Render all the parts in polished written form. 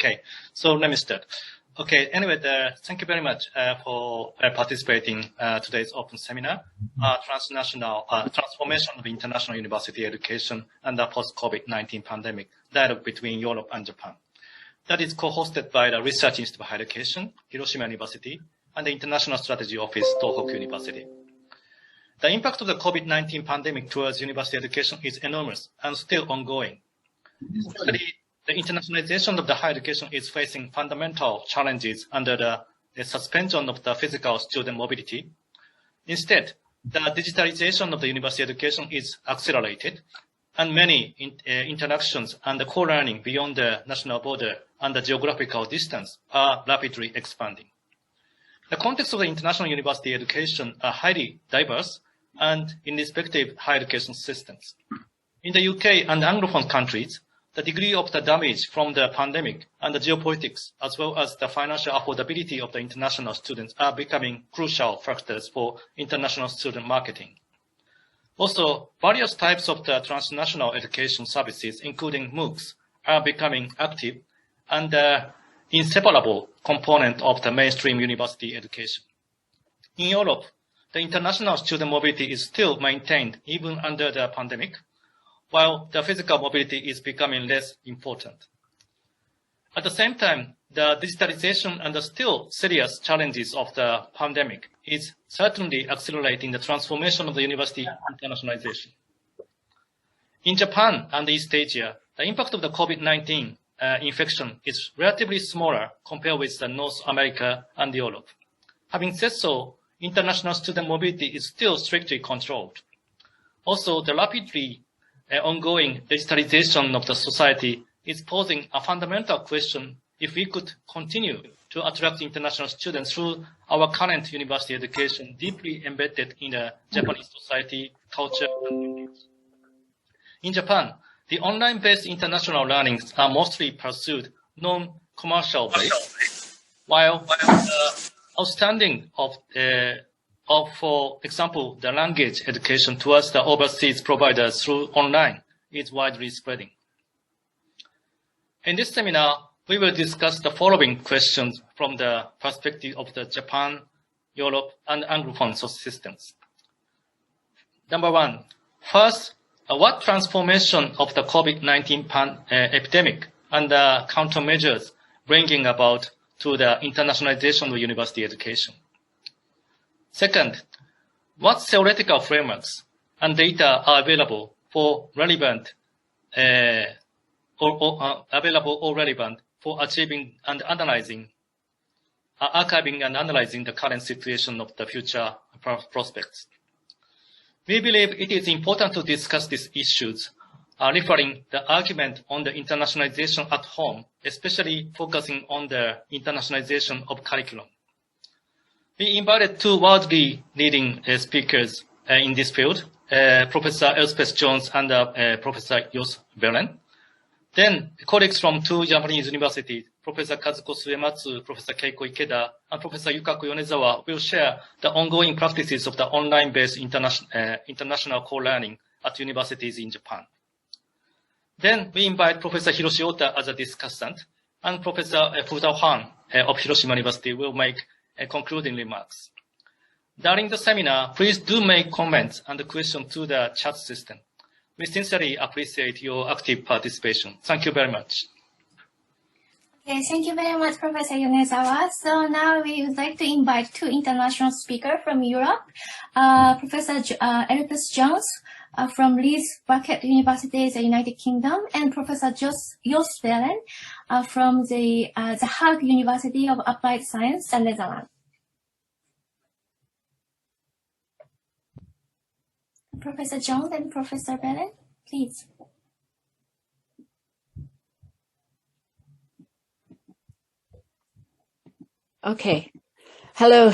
Okay, so let me start. Okay, anyway, thank you very much for participating today's open seminar, Transnational Transformation of International University Education and the Post-COVID-19 Pandemic, Dialogue between Europe and Japan. That is co-hosted by the Research Institute of Higher Education, Hiroshima University, and the International Strategy Office, Tohoku University. The impact of the COVID-19 pandemic towards university education is enormous and still ongoing. Especially the internationalization of the higher education is facing fundamental challenges under the suspension of the physical student mobility. Instead, the digitalization of the university education is accelerated, and many interactions and the co-learning beyond the national border and the geographical distance are rapidly expanding. The context of the international university education are highly diverse and in respective higher education systems. In the UK and Anglophone countries, the degree of the damage from the pandemic and the geopolitics, as well as the financial affordability of the international students, are becoming crucial factors for international student marketing. Also, various types of the transnational education services, including MOOCs, are becoming active and inseparable component of the mainstream university education. In Europe, the international student mobility is still maintained even under the pandemic, while the physical mobility is becoming less important. At the same time, the digitalization and the still serious challenges of the pandemic is certainly accelerating the transformation of the university internationalization. In Japan and East Asia, the impact of the COVID-19 infection is relatively smaller compared with the North America and Europe. Having said so, international student mobility is still strictly controlled. Also, the rapidly ongoing digitalization of the society is posing a fundamental question if we could continue to attract international students through our current university education deeply embedded in the Japanese society, culture, and language. In Japan, the online-based international learnings are mostly pursued non-commercial based, while the outstanding of, for example, the language education towards the overseas providers through online is widely spreading. In this seminar, we will discuss the following questions from the perspective of the Japan, Europe, and Anglophone systems. Number one, first, what transformation of the COVID-19 epidemic and the countermeasures bringing about to the internationalization of university education? Second, what theoretical frameworks and data are available for relevant for achieving and analyzing, archiving and analyzing the current situation of the future prospects? We believe it is important to discuss these issues, referring the argument on the internationalization at home, especially focusing on the internationalization of curriculum. We invited two worldly leading speakers in this field, Professor Elspeth Jones and Professor Jos Beren. Then colleagues from two Japanese universities, Professor Kazuko Suematsu, Professor Keiko Ikeda, and Professor Yukaku Yonezawa will share the ongoing practices of the online-based international co-learning at universities in Japan. Then we invite Professor Hiroshi Ota as a discussant, and Professor Futao Han of Hiroshima University will make concluding remarks. During the seminar, please do make comments and questions to the chat system. We sincerely appreciate your active participation. Thank you very much. Okay, thank you very much, Professor Yonezawa. So now we would like to invite two international speakers from Europe, Professor Elspeth Jones from Leeds Bucket University, the United Kingdom, and Professor Jos Beren from the Hague University of Applied Science, the Netherlands. Professor Jones and Professor Beren, please. Okay. Hello.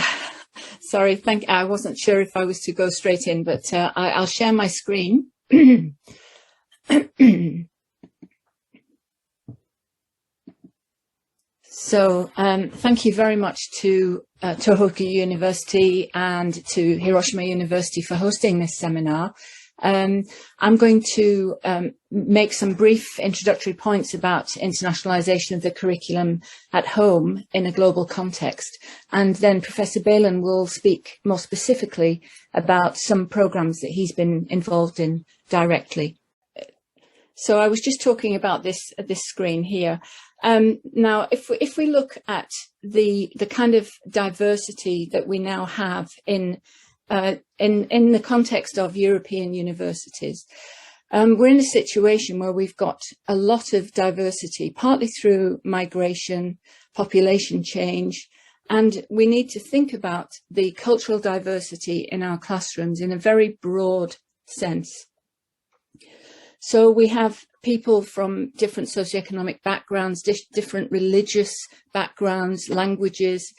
Sorry, I wasn't sure if I was to go straight in, but I'll share my screen. So thank you very much to Tohoku University and to Hiroshima University for hosting this seminar. I'm going to make some brief introductory points about internationalization of the curriculum at home in a global context. And then Professor Balin will speak more specifically about some programs that he's been involved in directly. So I was just talking about this screen here. Now, if we look at the kind of diversity that we now have in the context of European universities, we're in a situation where we've got a lot of diversity, partly through migration, population change, and we need to think about the cultural diversity in our classrooms in a very broad sense. So we have people from different socioeconomic backgrounds, different religious backgrounds, languages,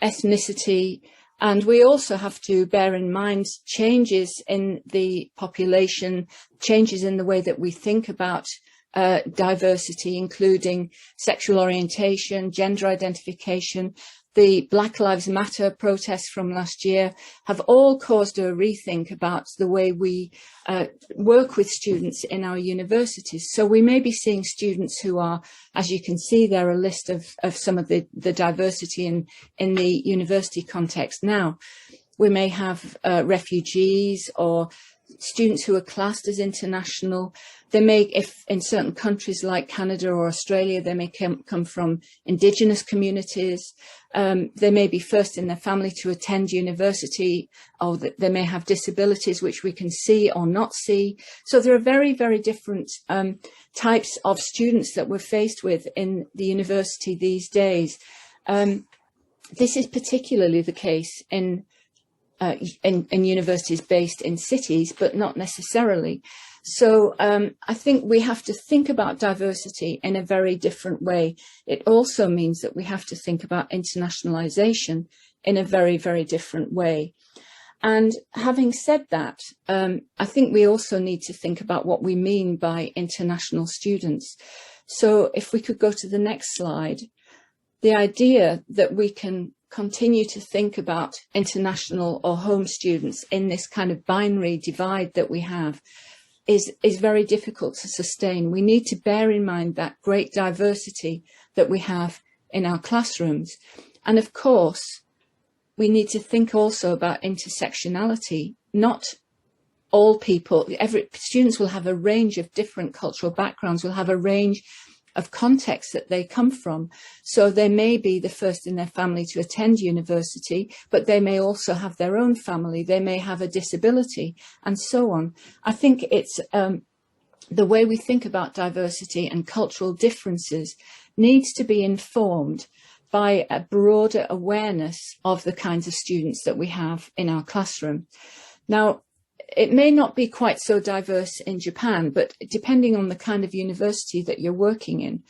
ethnicity, and we also have to bear in mind changes in the population, changes in the way that we think about diversity, including sexual orientation, gender identification. The Black Lives Matter protests from last year have all caused a rethink about the way we work with students in our universities. So we may be seeing students who are, as you can see there, a list of some of the diversity in the university context now. We may have refugees or students who are classed as international. They may, if in certain countries like Canada or Australia, they may come from indigenous communities. They may be first in their family to attend university, or they may have disabilities which we can see or not see. So there are very, very different types of students that we're faced with in the university these days. This is particularly the case in universities based in cities, but not necessarily. So I think we have to think about diversity in a very different way. It also means that we have to think about internationalization in a very, very different way. And having said that, I think we also need to think about what we mean by international students. So if we could go to the next slide, the idea that we can continue to think about international or home students in this kind of binary divide that we have is very difficult to sustain. We need to bear in mind that great diversity that we have in our classrooms. And of course, we need to think also about intersectionality. Not all people, students will have a range of different cultural backgrounds, will have a range of contexts that they come from. So they may be the first in their family to attend university, but they may also have their own family, they may have a disability, and so on. I think it's the way we think about diversity and cultural differences needs to be informed by a broader awareness of the kinds of students that we have in our classroom. Now, it may not be quite so diverse in Japan, but depending on the kind of university that you're working in,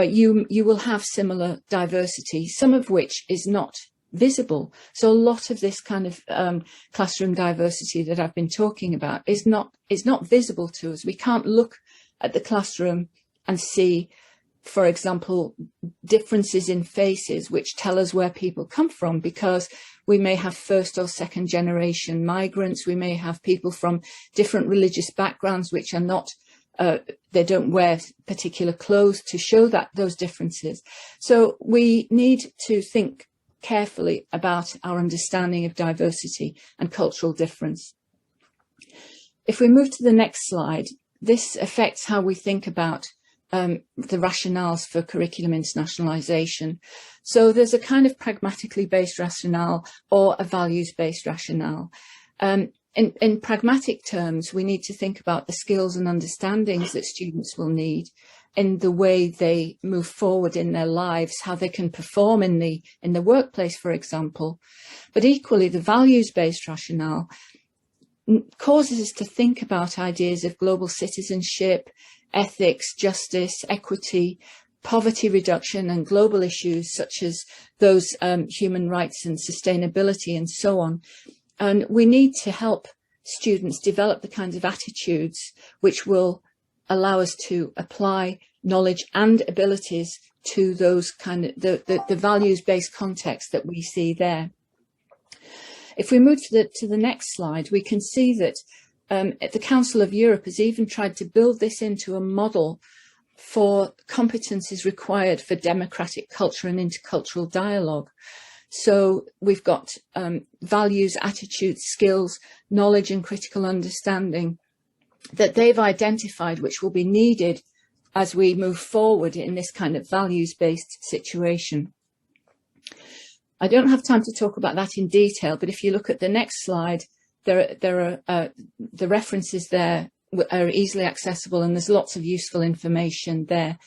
you will have similar diversity, some of which is not visible. So a lot of this kind of classroom diversity that I've been talking about is not visible to us. We can't look at the classroom and see, for example, differences in faces which tell us where people come from, because we may have first or second generation migrants. We may have people from different religious backgrounds which are not, they don't wear particular clothes to show those differences. So we need to think carefully about our understanding of diversity and cultural difference. If we move to the next slide, this affects how we think about the rationales for curriculum internationalization. So there's a kind of pragmatically based rationale or a values-based rationale. In pragmatic terms, we need to think about the skills and understandings that students will need in the way they move forward in their lives, how they can perform in the workplace, for example. But equally, the values-based rationale causes us to think about ideas of global citizenship, ethics, justice, equity, poverty reduction, and global issues such as those human rights and sustainability and so on. And we need to help students develop the kinds of attitudes which will allow us to apply knowledge and abilities to those kind of the values-based context that we see there. If we move to the next slide, we can see that the Council of Europe has even tried to build this into a model for competences required for democratic culture and intercultural dialogue. So we've got values, attitudes, skills, knowledge and critical understanding that they've identified, which will be needed as we move forward in this kind of values-based situation. I don't have time to talk about that in detail, but if you look at the next slide, there are the references there are easily accessible, and there's lots of useful information there.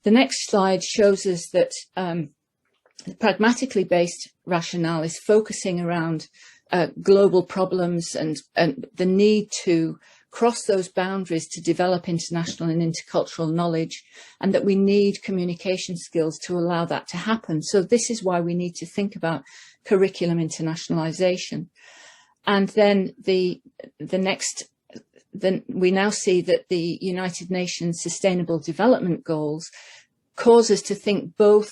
The next slide shows us that the pragmatically based rationale is focusing around global problems and the need to cross those boundaries to develop international and intercultural knowledge, and that we need communication skills to allow that to happen. So this is why we need to think about curriculum internationalization. And then then we now see that the United Nations Sustainable Development Goals cause us to think both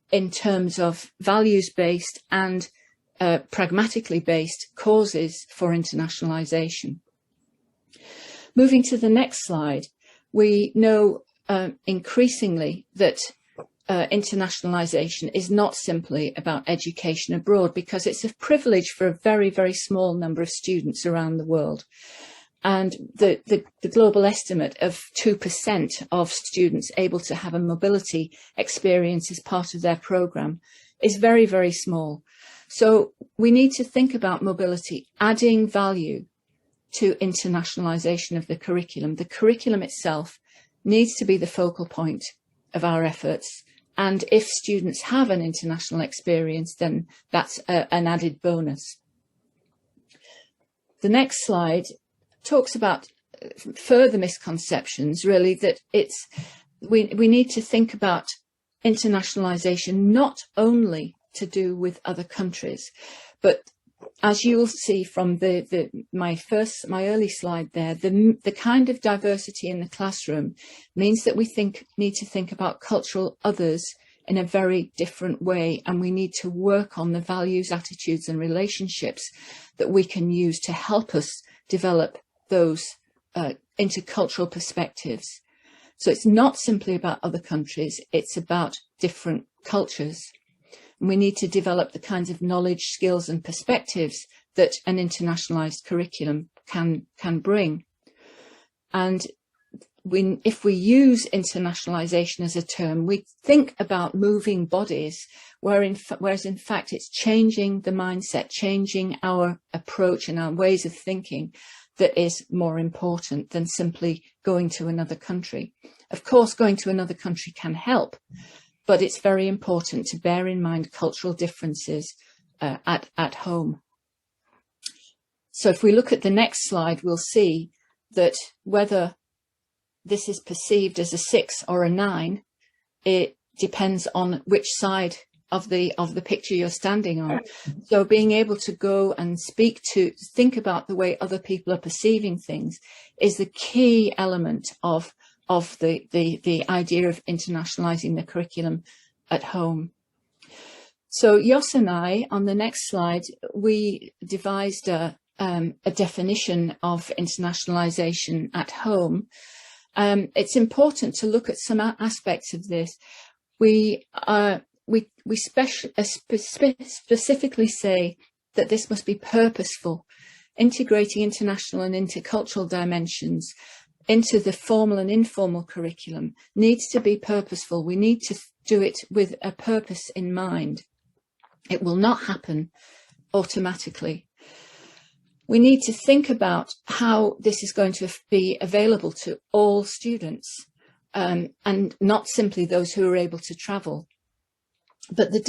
in terms of values-based and pragmatically based causes for internationalization. Moving to the next slide, we know increasingly that internationalization is not simply about education abroad, because it's a privilege for a very, very small number of students around the world. And the global estimate of 2% of students able to have a mobility experience as part of their program is very, very small. So we need to think about mobility adding value to internationalization of the curriculum. The curriculum itself needs to be the focal point of our efforts. And if students have an international experience, then that's an added bonus. The next slide talks about further misconceptions, really, that we need to think about internationalization not only to do with other countries, but as you will see from my early slide there, the kind of diversity in the classroom means that we need to think about cultural others in a very different way, and we need to work on the values, attitudes and relationships that we can use to help us develop those intercultural perspectives. So it's not simply about other countries, it's about different cultures. And we need to develop the kinds of knowledge, skills and perspectives that an internationalized curriculum can bring. And if we use internationalization as a term, we think about moving bodies, whereas in fact it's changing the mindset, changing our approach and our ways of thinking that is more important than simply going to another country. Of course, going to another country can help, but it's very important to bear in mind cultural differences at home. So if we look at the next slide, we'll see that whether this is perceived as a 6 or a 9, it depends on which side of the picture you're standing on. So being able to go and think about the way other people are perceiving things is the key element of the idea of internationalizing the curriculum at home. So Jos and I, on the next slide, we devised a definition of internationalization at home. It's important to look at some aspects of this. We specifically say that this must be purposeful. Integrating international and intercultural dimensions into the formal and informal curriculum needs to be purposeful. We need to do it with a purpose in mind. It will not happen automatically. We need to think about how this is going to be available to all students, and not simply those who are able to travel. But the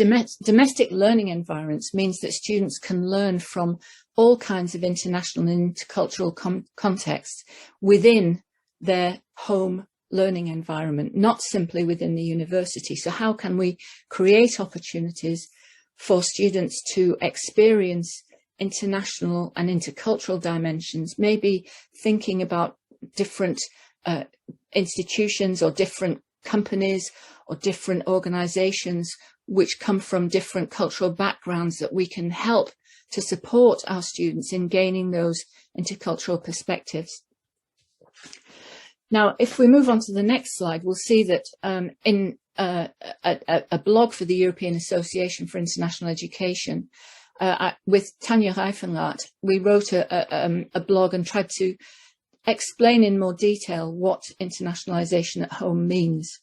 domestic learning environments means that students can learn from all kinds of international and intercultural contexts within their home learning environment, not simply within the university. So how can we create opportunities for students to experience international and intercultural dimensions, maybe thinking about different institutions or different companies or different organizations which come from different cultural backgrounds that we can help to support our students in gaining those intercultural perspectives. Now, if we move on to the next slide, we'll see that in a blog for the European Association for International Education, with Tanja Reifenrath, we wrote a blog and tried to explain in more detail what internationalization at home means.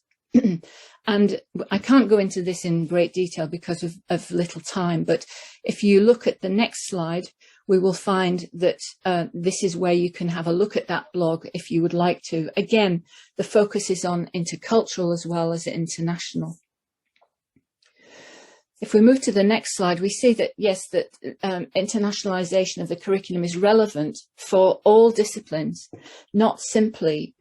And I can't go into this in great detail because of little time, but if you look at the next slide, we will find that this is where you can have a look at that blog if you would like to. Again, the focus is on intercultural as well as international. If we move to the next slide, we see that, yes, that internationalization of the curriculum is relevant for all disciplines, not simply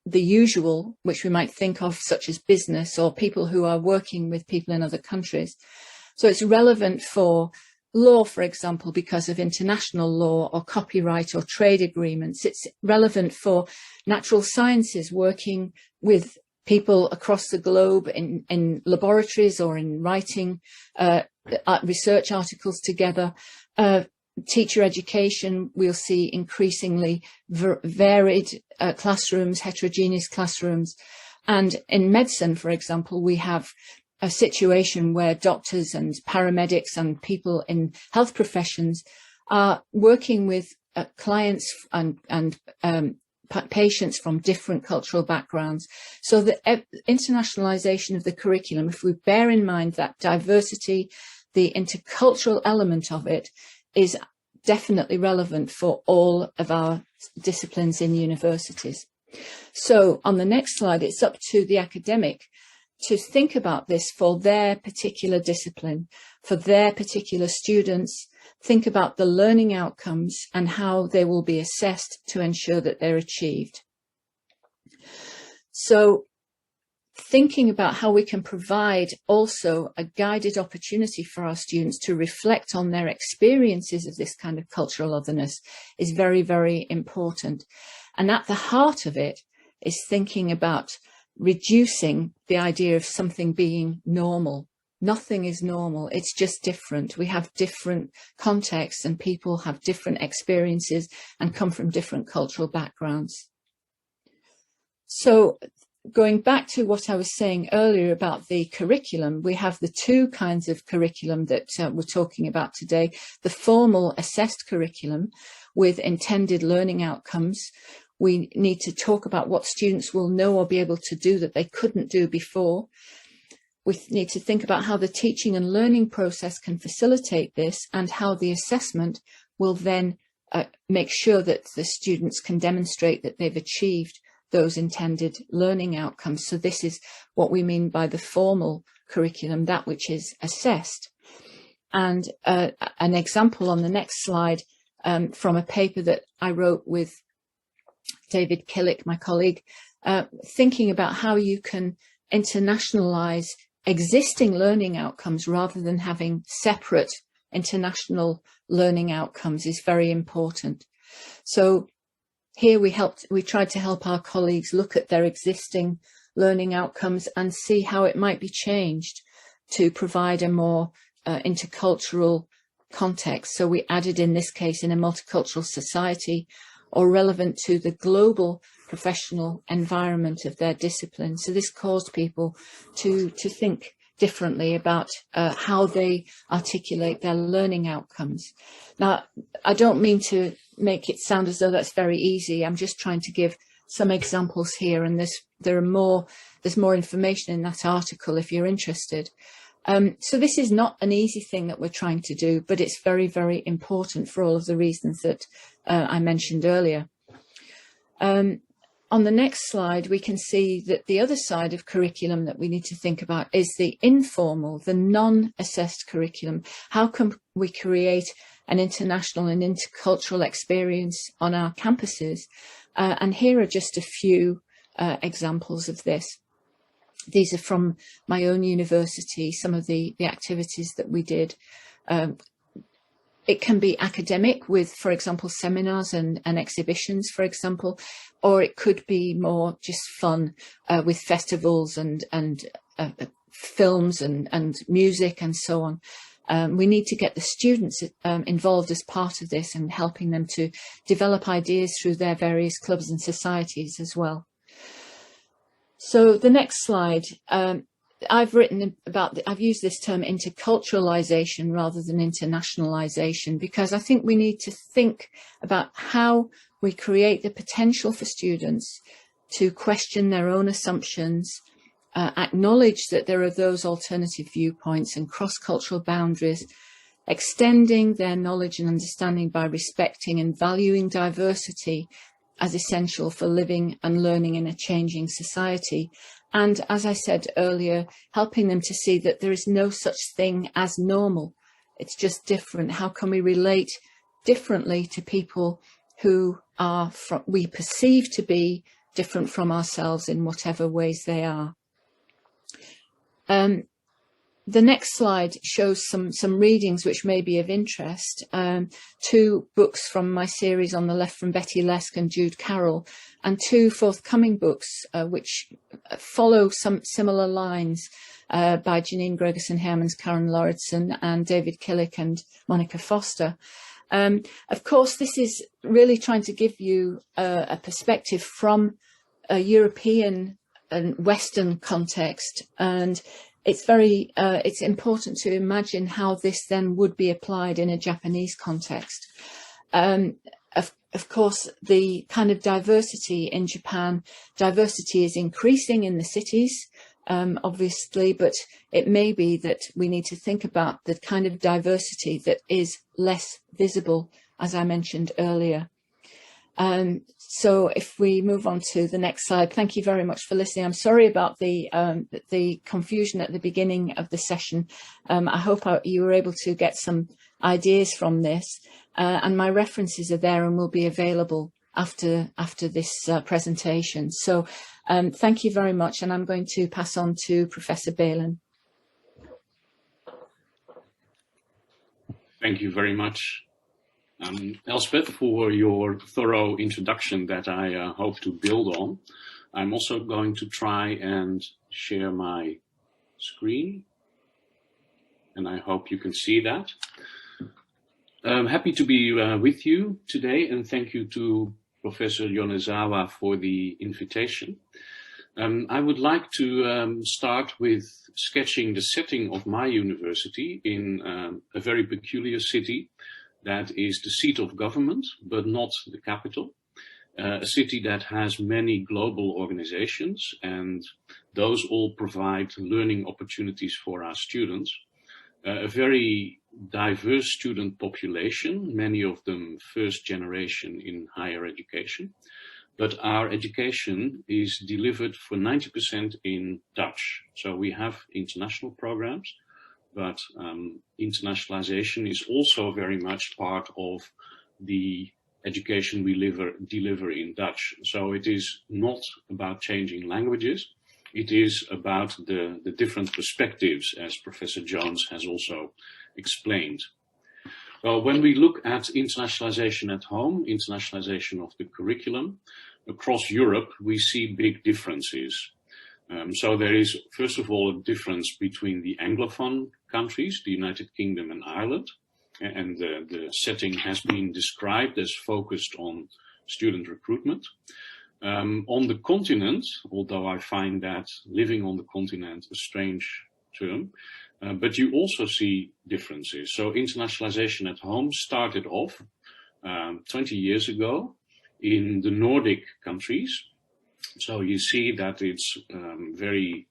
the usual, which we might think of, such as business or people who are working with people in other countries. So it's relevant for law, for example, because of international law or copyright or trade agreements. It's relevant for natural sciences, working with people across the globe in laboratories or in writing research articles together. Teacher education, we'll see increasingly varied classrooms, heterogeneous classrooms. And in medicine, for example, we have a situation where doctors and paramedics and people in health professions are working with clients and patients from different cultural backgrounds. So the internationalization of the curriculum, if we bear in mind that diversity, the intercultural element of it, is definitely relevant for all of our disciplines in universities. So on the next slide, it's up to the academic to think about this for their particular discipline, for their particular students, think about the learning outcomes and how they will be assessed to ensure that they're achieved. So thinking about how we can provide also a guided opportunity for our students to reflect on their experiences of this kind of cultural otherness is very, very important. And at the heart of it is thinking about reducing the idea of something being normal. Nothing is normal, it's just different. We have different contexts and people have different experiences and come from different cultural backgrounds. So going back to what I was saying earlier about the curriculum, we have the two kinds of curriculum that we're talking about today. The formal assessed curriculum with intended learning outcomes. We need to talk about what students will know or be able to do that they couldn't do before. We need to think about how the teaching and learning process can facilitate this and how the assessment will then make sure that the students can demonstrate that they've achieved those intended learning outcomes. So this is what we mean by the formal curriculum, that which is assessed. And an example on the next slide from a paper that I wrote with David Killick, my colleague, thinking about how you can internationalize existing learning outcomes rather than having separate international learning outcomes is very important. So here we tried to help our colleagues look at their existing learning outcomes and see how it might be changed to provide a more intercultural context. So we added, in this case, in a multicultural society, or relevant to the global professional environment of their discipline. So this caused people to think differently about how they articulate their learning outcomes. Now, I don't mean to make it sound as though that's very easy. I'm just trying to give some examples here, and there's more information in that article if you're interested. So this is not an easy thing that we're trying to do, but it's very, very important for all of the reasons that I mentioned earlier. On the next slide, we can see that the other side of curriculum that we need to think about is the informal, the non-assessed curriculum. How can we create an international and intercultural experience on our campuses? And here are just a few examples of this. These are from my own university, some of the activities that we did. It can be academic with, for example, seminars and exhibitions, for example, or it could be more just fun with festivals and films and music and so on. We need to get the students involved as part of this and helping them to develop ideas through their various clubs and societies as well. So the next slide, I've used this term interculturalization rather than internationalization, because I think we need to think about how we create the potential for students to question their own assumptions, acknowledge that there are those alternative viewpoints and cross-cultural boundaries, extending their knowledge and understanding by respecting and valuing diversity as essential for living and learning in a changing society. And as I said earlier, helping them to see that there is no such thing as normal. It's just different. How can we relate differently to people who we perceive to be different from ourselves in whatever ways they are? The next slide shows some readings which may be of interest. 2 books from my series on the left from Betty Lesk and Jude Carroll, and 2 forthcoming books which follow some similar lines by Janine Gregerson Hermans, Karen Lauritsen, and David Killick and Monica Foster. Of course, this is really trying to give you a perspective from a European and Western context, and it's important to imagine how this then would be applied in a Japanese context. Of course, the kind of diversity in Japan, diversity is increasing in the cities, obviously, but it may be that we need to think about the kind of diversity that is less visible, as I mentioned earlier. So if we move on to the next slide, thank you very much for listening. I'm sorry about the confusion at the beginning of the session. I hope you were able to get some ideas from this, and my references are there and will be available after this presentation. So thank you very much, and I'm going to pass on to Professor Balin. Thank you very much, Elspeth, for your thorough introduction that I hope to build on. I'm also going to try and share my screen, and I hope you can see that. I'm happy to be with you today, and thank you to Professor Yonezawa for the invitation. I would like to start with sketching the setting of my university in a very peculiar city that is the seat of government, but not the capital. A city that has many global organizations, and those all provide learning opportunities for our students. A very diverse student population, many of them first generation in higher education. But our education is delivered for 90% in Dutch. So we have international programs, but internationalization is also very much part of the education we deliver in Dutch. So it is not about changing languages. It is about the different perspectives, as Professor Jones has also explained. Well, when we look at internationalization at home, internationalization of the curriculum across Europe, we see big differences. So there is, first of all, a difference between the Anglophone countries, the United Kingdom and Ireland, and the setting has been described as focused on student recruitment. On the continent, although I find that living on the continent a strange term, but you also see differences. So internationalization at home started off 20 years ago in the Nordic countries. So you see that it's very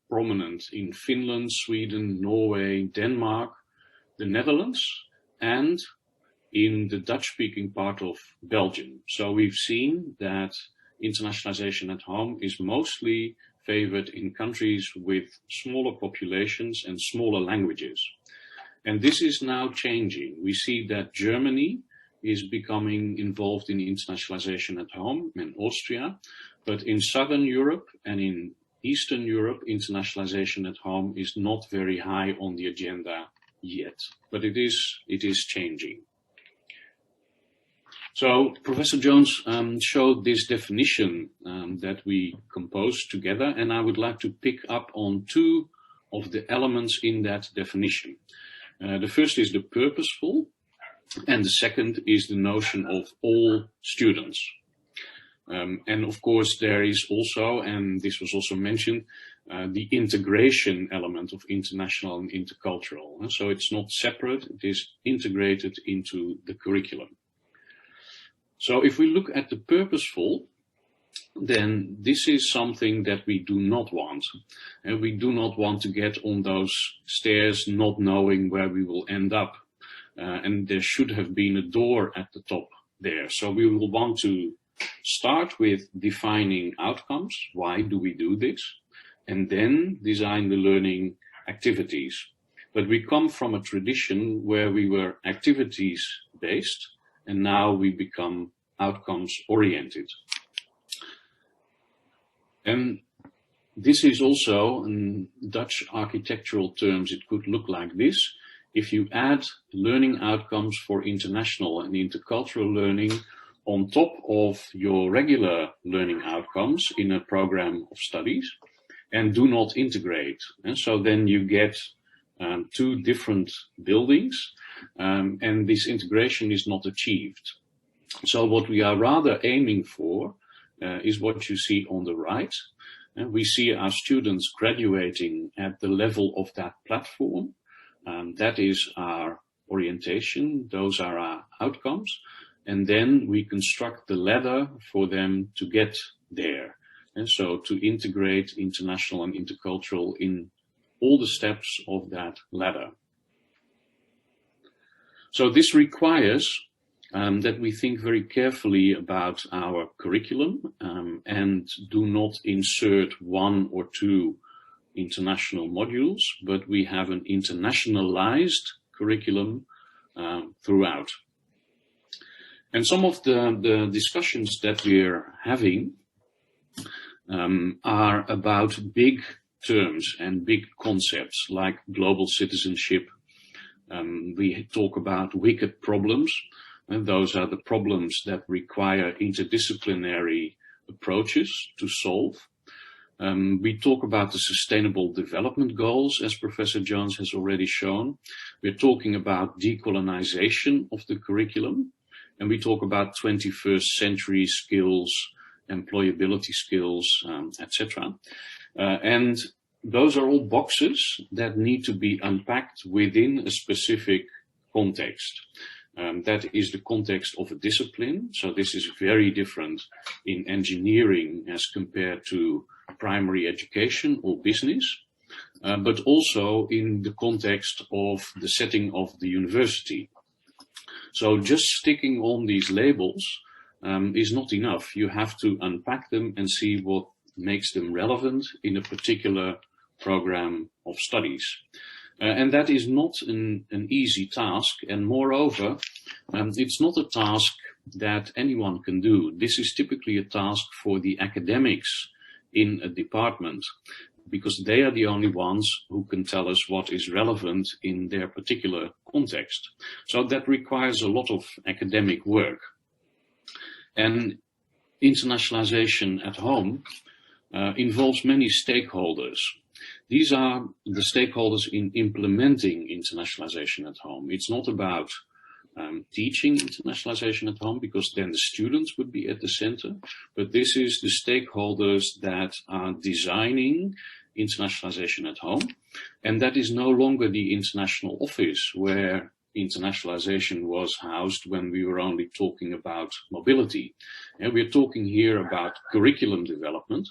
prominent in Finland, Sweden, Norway, Denmark, the Netherlands, and in the Dutch-speaking part of Belgium. So we've seen that internationalization at home is mostly favored in countries with smaller populations and smaller languages. And this is now changing. We see that Germany is becoming involved in internationalization at home, and Austria, but in Southern Europe and in Eastern Europe, internationalization at home is not very high on the agenda yet, but it is changing. So Professor Jones showed this definition that we composed together, and I would like to pick up on two of the elements in that definition. The first is the purposeful, and the second is the notion of all students. And of course, there is also, and this was also mentioned, the integration element of international and intercultural. So it's not separate, it is integrated into the curriculum. So if we look at the purposeful, then this is something that we do not want. And we do not want to get on those stairs not knowing where we will end up. And there should have been a door at the top there. So we will want to start with defining outcomes. Why do we do this? And then design the learning activities. But we come from a tradition where we were activities based, and now we become outcomes oriented. And this is also, in Dutch architectural terms, it could look like this. If you add learning outcomes for international and intercultural learning on top of your regular learning outcomes in a program of studies, and do not integrate. And so then you get two different buildings, and this integration is not achieved. So what we are rather aiming for is what you see on the right. We see our students graduating at the level of that platform. That is our orientation. Those are our outcomes. And then we construct the ladder for them to get there. And so to integrate international and intercultural in all the steps of that ladder. So this requires that we think very carefully about our curriculum and do not insert one or two international modules, but we have an internationalized curriculum throughout. And some of the discussions that we're having are about big terms and big concepts like global citizenship. We talk about wicked problems, and those are the problems that require interdisciplinary approaches to solve. We talk about the sustainable development goals, as Professor Jones has already shown. We're talking about decolonization of the curriculum, and we talk about 21st century skills, employability skills, etc. And those are all boxes that need to be unpacked within a specific context. That is the context of a discipline. So this is very different in engineering as compared to primary education or business, but also in the context of the setting of the university. So just sticking on these labels is not enough. You have to unpack them and see what makes them relevant in a particular program of studies. And that is not an easy task. And moreover, it's not a task that anyone can do. This is typically a task for the academics in a department, because they are the only ones who can tell us what is relevant in their particular context. So that requires a lot of academic work. And internationalization at home involves many stakeholders. These are the stakeholders in implementing internationalization at home. It's not about teaching internationalization at home, because then the students would be at the center, but this is the stakeholders that are designing internationalization at home. And that is no longer the international office where internationalization was housed when we were only talking about mobility. And we're talking here about curriculum development.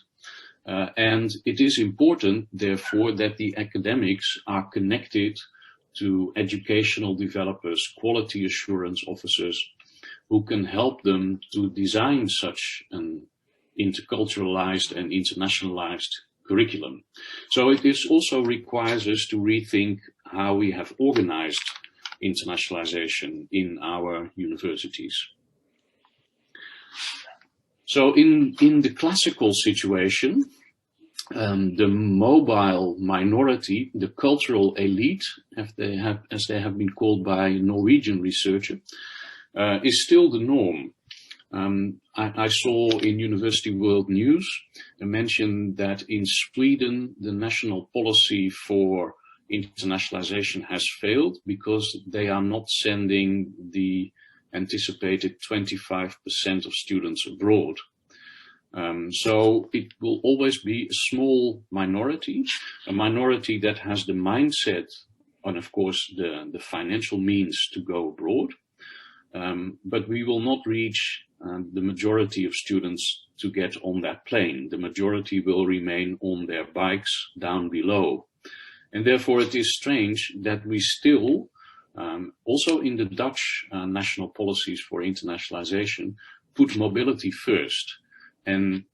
And it is important, therefore, that the academics are connected to educational developers, quality assurance officers, who can help them to design such an interculturalized and internationalized curriculum. So it is also requires us to rethink how we have organized internationalization in our universities. So in the classical situation, the mobile minority, the cultural elite, as they have been called by a Norwegian researcher, is still the norm. I saw in University World News a mention that in Sweden, the national policy for internationalization has failed because they are not sending the anticipated 25% of students abroad. So it will always be a small minority, a minority that has the mindset and of course the financial means to go abroad. But we will not reach the majority of students to get on that plane. The majority will remain on their bikes down below. And therefore it is strange that we still, also in the Dutch national policies for internationalization, put mobility first. And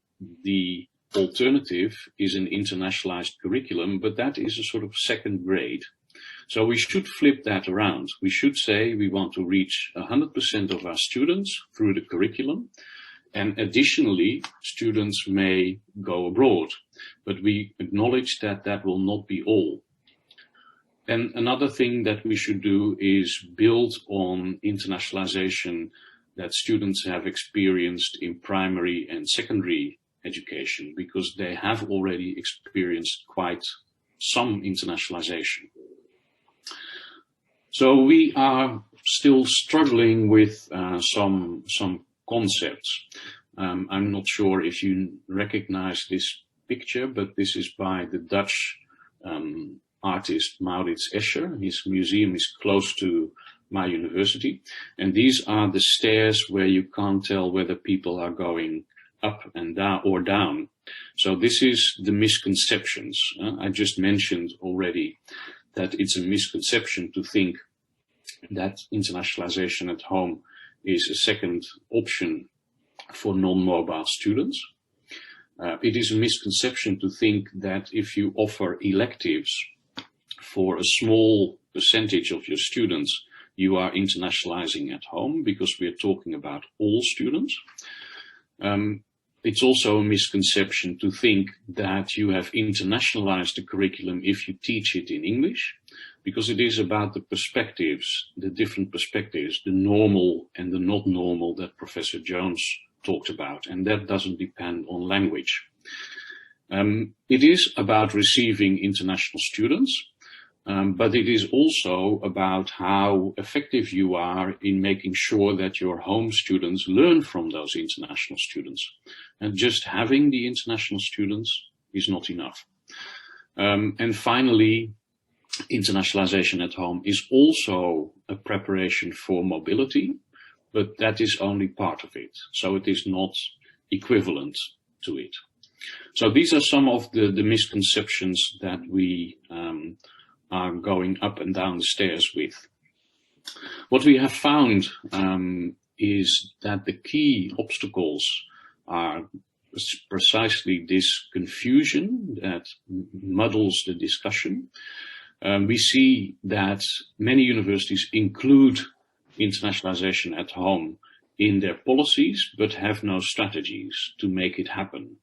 the alternative is an internationalized curriculum, but that is a sort of second grade. So we should flip that around. We should say we want to reach 100% of our students through the curriculum. And additionally, students may go abroad, but we acknowledge that that will not be all. And another thing that we should do is build on internationalization that students have experienced in primary and secondary education, because they have already experienced quite some internationalization. So we are still struggling with some concepts. I'm not sure if you recognize this picture, but this is by the Dutch artist Maurits Escher. His museum is close to my university. And these are the stairs where you can't tell whether people are going up and down or down. So this is the misconceptions. I just mentioned already that it's a misconception to think that internationalization at home is a second option for non-mobile students. It is a misconception to think that if you offer electives for a small percentage of your students, you are internationalizing at home, because we are talking about all students. It's also a misconception to think that you have internationalized the curriculum if you teach it in English, because it is about the perspectives, the different perspectives, the normal and the not normal that Professor Jones talked about, and that doesn't depend on language. It is about receiving international students, but it is also about how effective you are in making sure that your home students learn from those international students. And just having the international students is not enough. And finally, internationalization at home is also a preparation for mobility, but that is only part of it. So it is not equivalent to it. So these are some of the misconceptions that we are going up and down the stairs with. What we have found is that the key obstacles are precisely this confusion that muddles the discussion. We see that many universities include internationalization at home in their policies, but have no strategies to make it happen.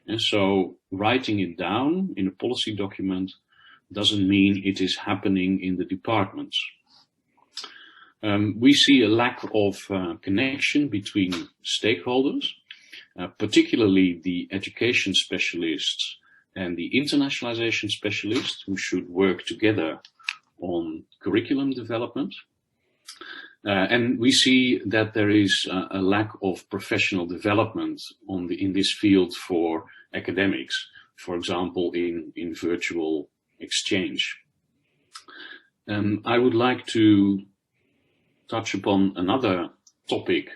And so writing it down in a policy document doesn't mean it is happening in the departments. We see a lack of connection between stakeholders, particularly the education specialists and the internationalization specialists, who should work together on curriculum development. And we see that there is a lack of professional development in this field for academics, for example, in virtual exchange. I would like to touch upon another topic,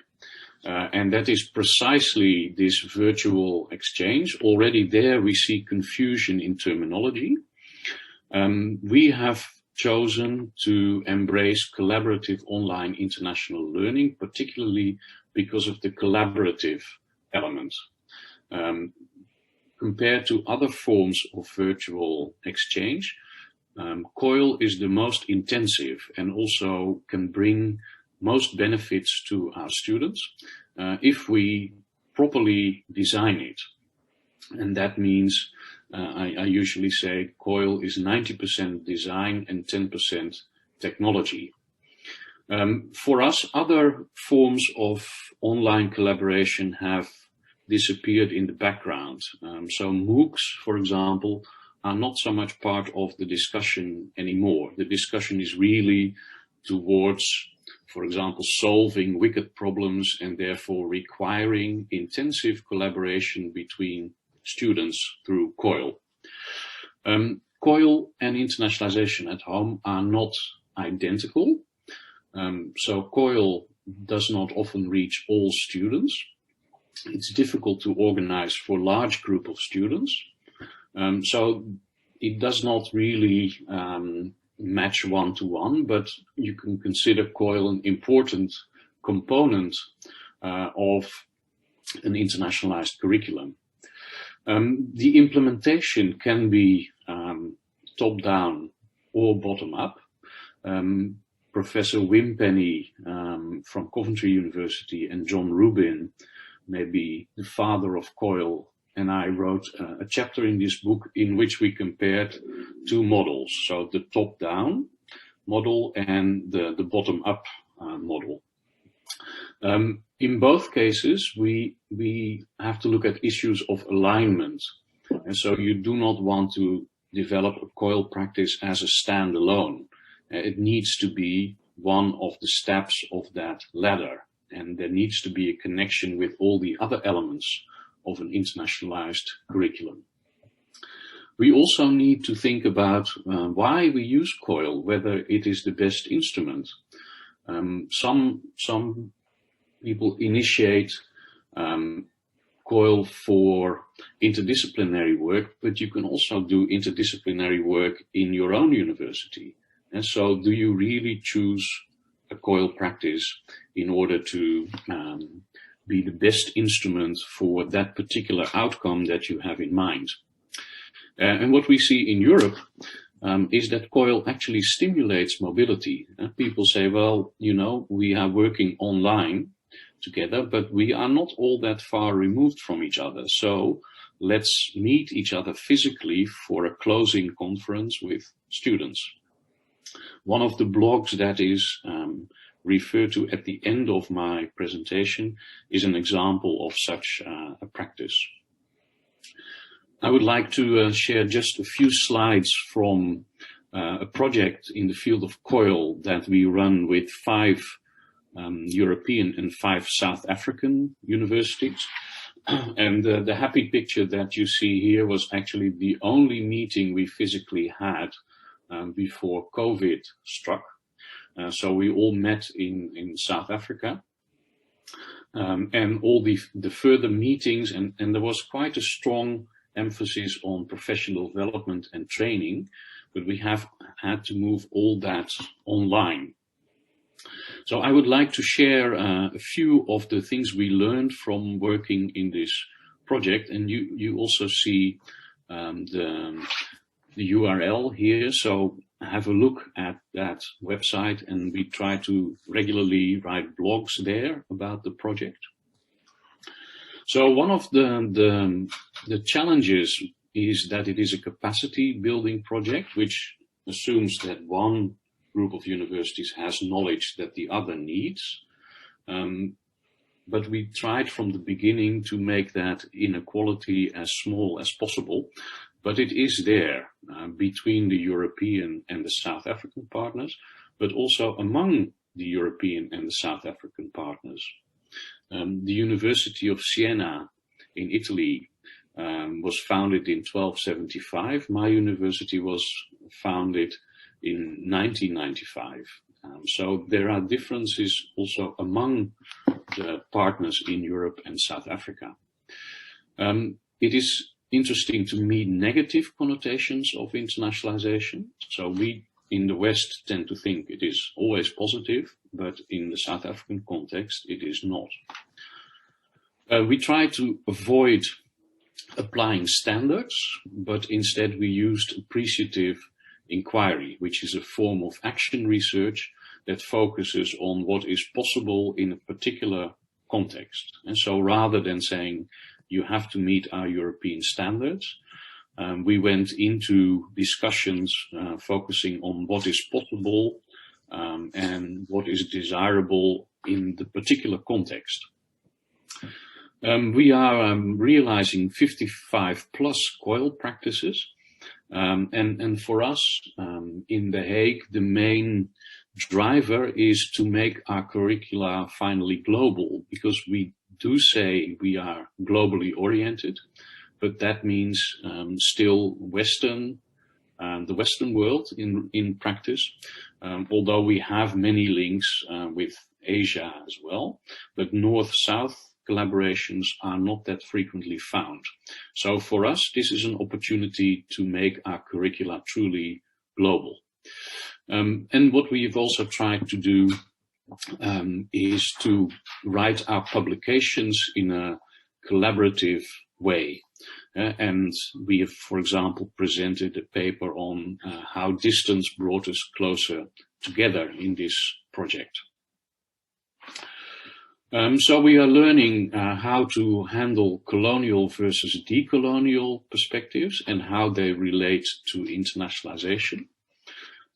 and that is precisely this virtual exchange. Already there we see confusion in terminology. We have chosen to embrace collaborative online international learning, particularly because of the collaborative element. Compared to other forms of virtual exchange, COIL is the most intensive and also can bring most benefits to our students if we properly design it. And that means, I usually say, COIL is 90% design and 10% technology. For us, other forms of online collaboration have disappeared in the background. So MOOCs, for example, are not so much part of the discussion anymore. The discussion is really towards, for example, solving wicked problems and therefore requiring intensive collaboration between students through COIL. COIL and internationalization at home are not identical. So COIL does not often reach all students. It's difficult to organize for a large group of students. So it does not really match one-to-one, but you can consider COIL an important component of an internationalized curriculum. The implementation can be top-down or bottom-up. Professor Wim Penny from Coventry University and John Rubin, maybe the father of COIL, and I wrote a chapter in this book in which we compared two models, so the top-down model and the bottom-up model. In both cases, we have to look at issues of alignment, and so you do not want to develop a COIL practice as a standalone. It needs to be one of the steps of that ladder, and there needs to be a connection with all the other elements of an internationalized curriculum. We also need to think about why we use COIL, whether it is the best instrument. Some people initiate COIL for interdisciplinary work, but you can also do interdisciplinary work in your own university. And so do you really choose a COIL practice in order to be the best instrument for that particular outcome that you have in mind? And what we see in Europe is that COIL actually stimulates mobility. People say, well, you know, we are working online together, but we are not all that far removed from each other. So let's meet each other physically for a closing conference with students. One of the blogs that is referred to at the end of my presentation is an example of such a practice. I would like to share just a few slides from a project in the field of COIL that we run with 5 European and 5 South African universities. And the happy picture that you see here was actually the only meeting we physically had before COVID struck. So we all met in South Africa. And all the further meetings, and there was quite a strong emphasis on professional development and training, but we have had to move all that online. So I would like to share a few of the things we learned from working in this project, and you also see the URL here, so have a look at that website, and we try to regularly write blogs there about the project. So one of the challenges is that it is a capacity building project, which assumes that one group of universities has knowledge that the other needs. But we tried from the beginning to make that inequality as small as possible. But it is there between the European and the South African partners, but also among the European and the South African partners. The University of Siena in Italy was founded in 1275. My university was founded in 1995. So there are differences also among the partners in Europe and South Africa. It is interesting to meet negative connotations of internationalization. So we in the West tend to think it is always positive, but in the South African context, it is not. We try to avoid applying standards, but instead we used appreciative inquiry, which is a form of action research that focuses on what is possible in a particular context. And so rather than saying you have to meet our European standards, we went into discussions focusing on what is possible and what is desirable in the particular context. We are realizing 55 plus COIL practices. And for us in The Hague, the main driver is to make our curricula finally global, because we do say we are globally oriented, but that means still Western, the Western world in practice, although we have many links with Asia as well, but North-South collaborations are not that frequently found. So for us, this is an opportunity to make our curricula truly global. And what we've also tried to do is to write our publications in a collaborative way. And we have, for example, presented a paper on how distance brought us closer together in this project. So we are learning how to handle colonial versus decolonial perspectives and how they relate to internationalization.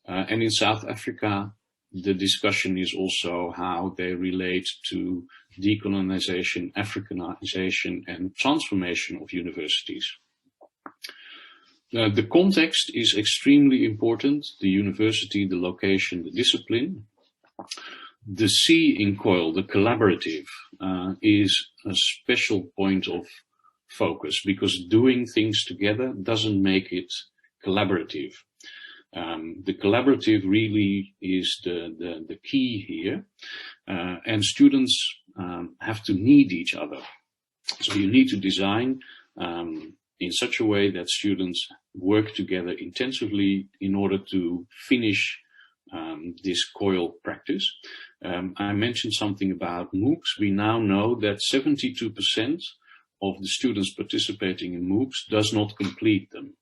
And in South Africa, the discussion is also how they relate to decolonization, Africanization, and transformation of universities. The context is extremely important: the university, the location, the discipline. The C in COIL, the collaborative, is a special point of focus, because doing things together doesn't make it collaborative. The collaborative really is the key here, and students have to need each other. So you need to design in such a way that students work together intensively in order to finish this COIL practice. I mentioned something about MOOCs. We now know that 72% of the students participating in MOOCs does not complete them.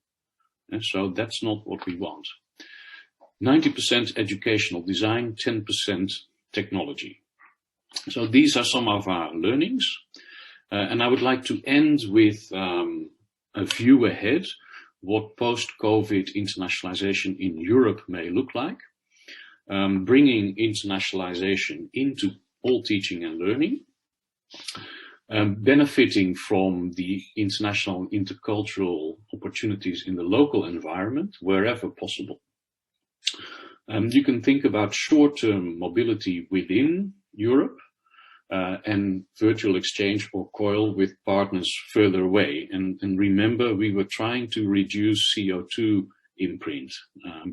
And so that's not what we want. 90% educational design, 10% technology. So these are some of our learnings. And I would like to end with a view ahead, what post-COVID internationalization in Europe may look like. Bringing internationalization into all teaching and learning, benefiting from the international intercultural opportunities in the local environment wherever possible. You can think about short-term mobility within Europe and virtual exchange or COIL with partners further away. And remember, we were trying to reduce CO2 imprint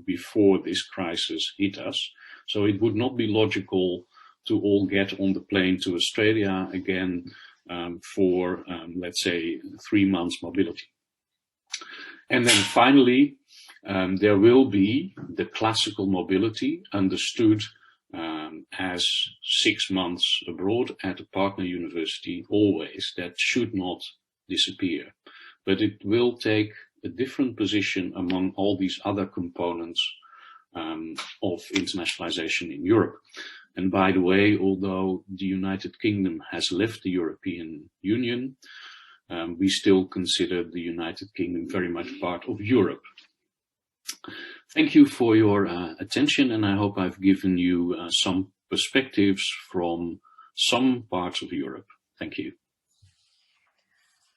before this crisis hit us. So it would not be logical to all get on the plane to Australia again for, let's say, 3 months mobility. And then finally, there will be the classical mobility understood as 6 months abroad at a partner university always. That should not disappear, but it will take a different position among all these other components of internationalization in Europe. And by the way, although the United Kingdom has left the European Union, we still consider the United Kingdom very much part of Europe. Thank you for your attention, and I hope I've given you some perspectives from some parts of Europe. Thank you.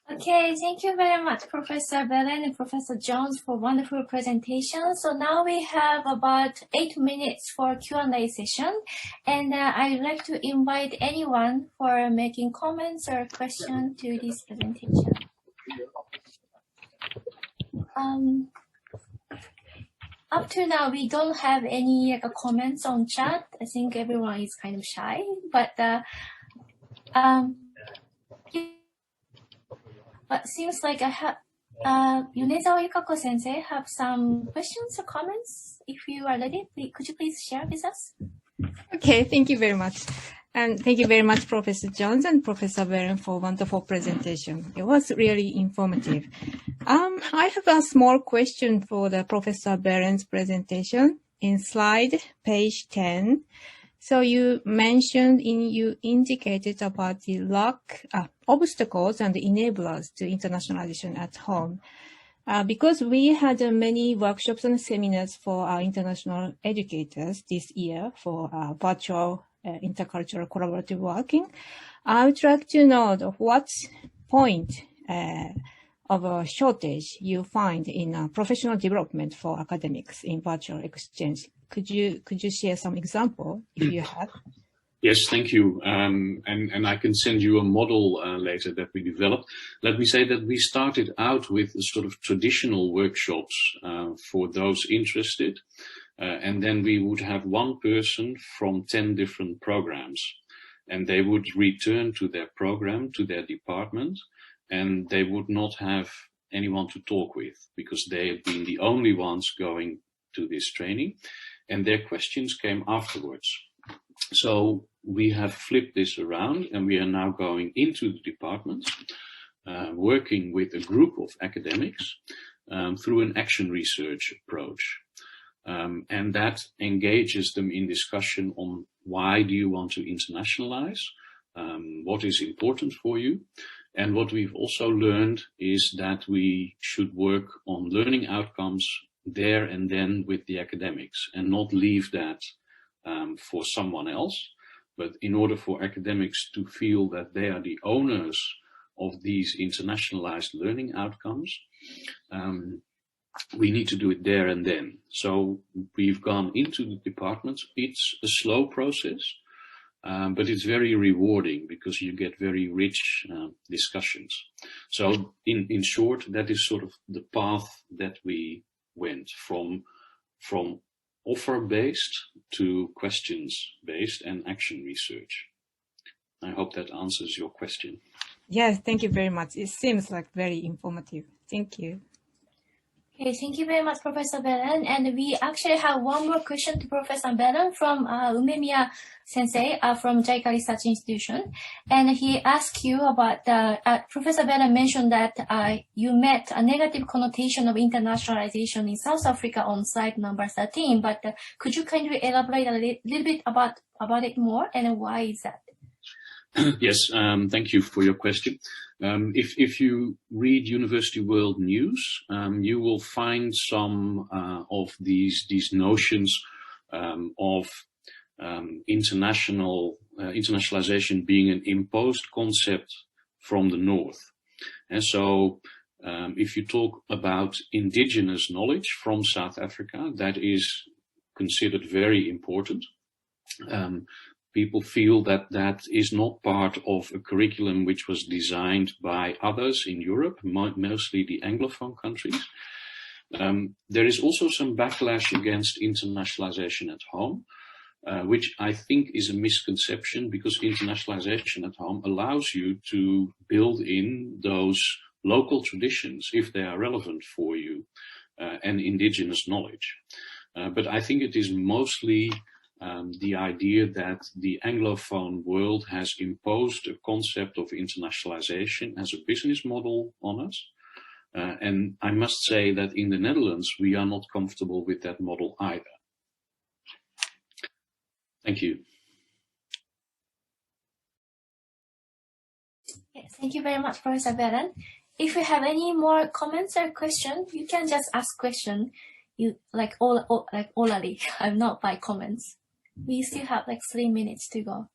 Okay, thank you very much, Professor Belen and Professor Jones, for wonderful presentation. So now we have about 8 minutes for Q&A session, and I'd like to invite anyone for making comments or questions to this presentation. Up to now, we don't have any comments on chat. I think everyone is kind of shy, but seems like I have Yonezawa Yukako Sensei have some questions or comments. If you are ready, could you please share with us? Okay, thank you very much. And thank you very much, Professor Jones and Professor Beren, for wonderful presentation. It was really informative. I have a small question for the Professor Beren's presentation. In slide page 10, so you mentioned you indicated about the obstacles and the enablers to internationalization at home. Because we had many workshops and seminars for our international educators this year for virtual intercultural collaborative working, I would like to know what point of a shortage you find in professional development for academics in virtual exchange. Could you share some example if you have? Yes, thank you. And I can send you a model later that we developed. Let me say that we started out with a sort of traditional workshops for those interested. And then we would have one person from 10 different programs. And they would return to their program, to their department, and they would not have anyone to talk with because they had been the only ones going to this training. And their questions came afterwards. So we have flipped this around and we are now going into the departments, working with a group of academics through an action research approach. And that engages them in discussion on why do you want to internationalize, what is important for you. And what we've also learned is that we should work on learning outcomes there and then with the academics and not leave that for someone else. But in order for academics to feel that they are the owners of these internationalized learning outcomes, we need to do it there and then. So we've gone into the departments. It's a slow process, but it's very rewarding because you get very rich discussions. So in short, that is sort of the path that we went from offer-based to questions-based and action research. I hope that answers your question. Yes, thank you very much. It seems like very informative. Thank you. Okay, thank you very much, Professor Belen. And we actually have one more question to Professor Belen from Umemiya Sensei from JICA Research Institution. And he asked you about, Professor Belen mentioned that you met a negative connotation of internationalization in South Africa on slide number 13, but could you kindly elaborate a little bit about it more and why is that? Yes, thank you for your question. If you read University World News, you will find some of these notions of internationalization being an imposed concept from the North. And so if you talk about indigenous knowledge from South Africa, that is considered very important. People feel that that is not part of a curriculum which was designed by others in Europe, mostly the Anglophone countries. There is also some backlash against internationalization at home, which I think is a misconception because internationalization at home allows you to build in those local traditions if they are relevant for you and indigenous knowledge. But I think it is mostly the idea that the Anglophone world has imposed a concept of internationalization as a business model on us. And I must say that in the Netherlands, we are not comfortable with that model either. Thank you. Yes, thank you very much, Professor Belen. If you have any more comments or questions, you can just ask question. You orally, I'm not by comments. We still have like 3 minutes to go.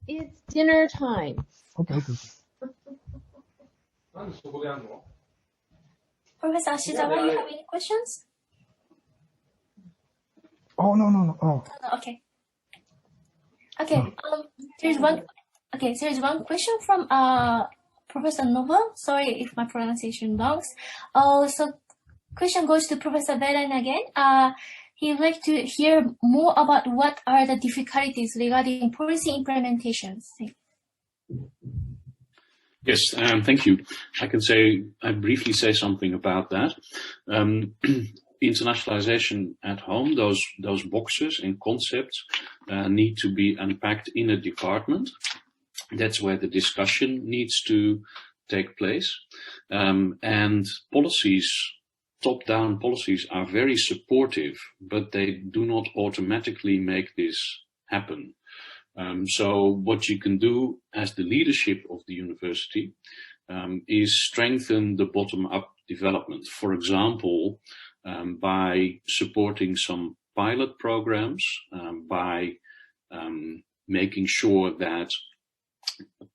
It's dinner time. Okay. Professor Ashizawa, you have any questions? Oh, no. Oh. Okay. Okay. There's one question from Professor Noble. Sorry if my pronunciation wrong. So question goes to Professor Belen again. He would like to hear more about what are the difficulties regarding policy implementations. Yes, thank you. I briefly say something about that. Internationalization at home, those boxes and concepts need to be unpacked in a department. That's where the discussion needs to take place. And policies, top-down policies, are very supportive, but they do not automatically make this happen. So what you can do as the leadership of the university is strengthen the bottom-up development. For example, by supporting some pilot programs, by making sure that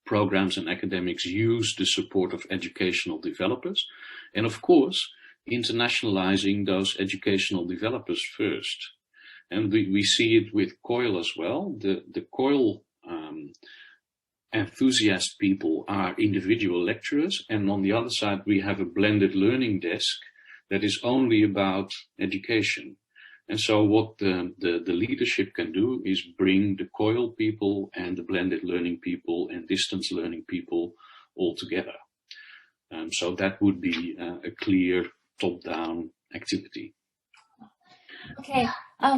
programs and academics use the support of educational developers, and of course, internationalizing those educational developers first. And we see it with COIL as well. The COIL enthusiast people are individual lecturers, and on the other side we have a blended learning desk that is only about education. And so what the leadership can do is bring the COIL people and the blended learning people and distance learning people all together. So that would be a clear top-down activity. Okay,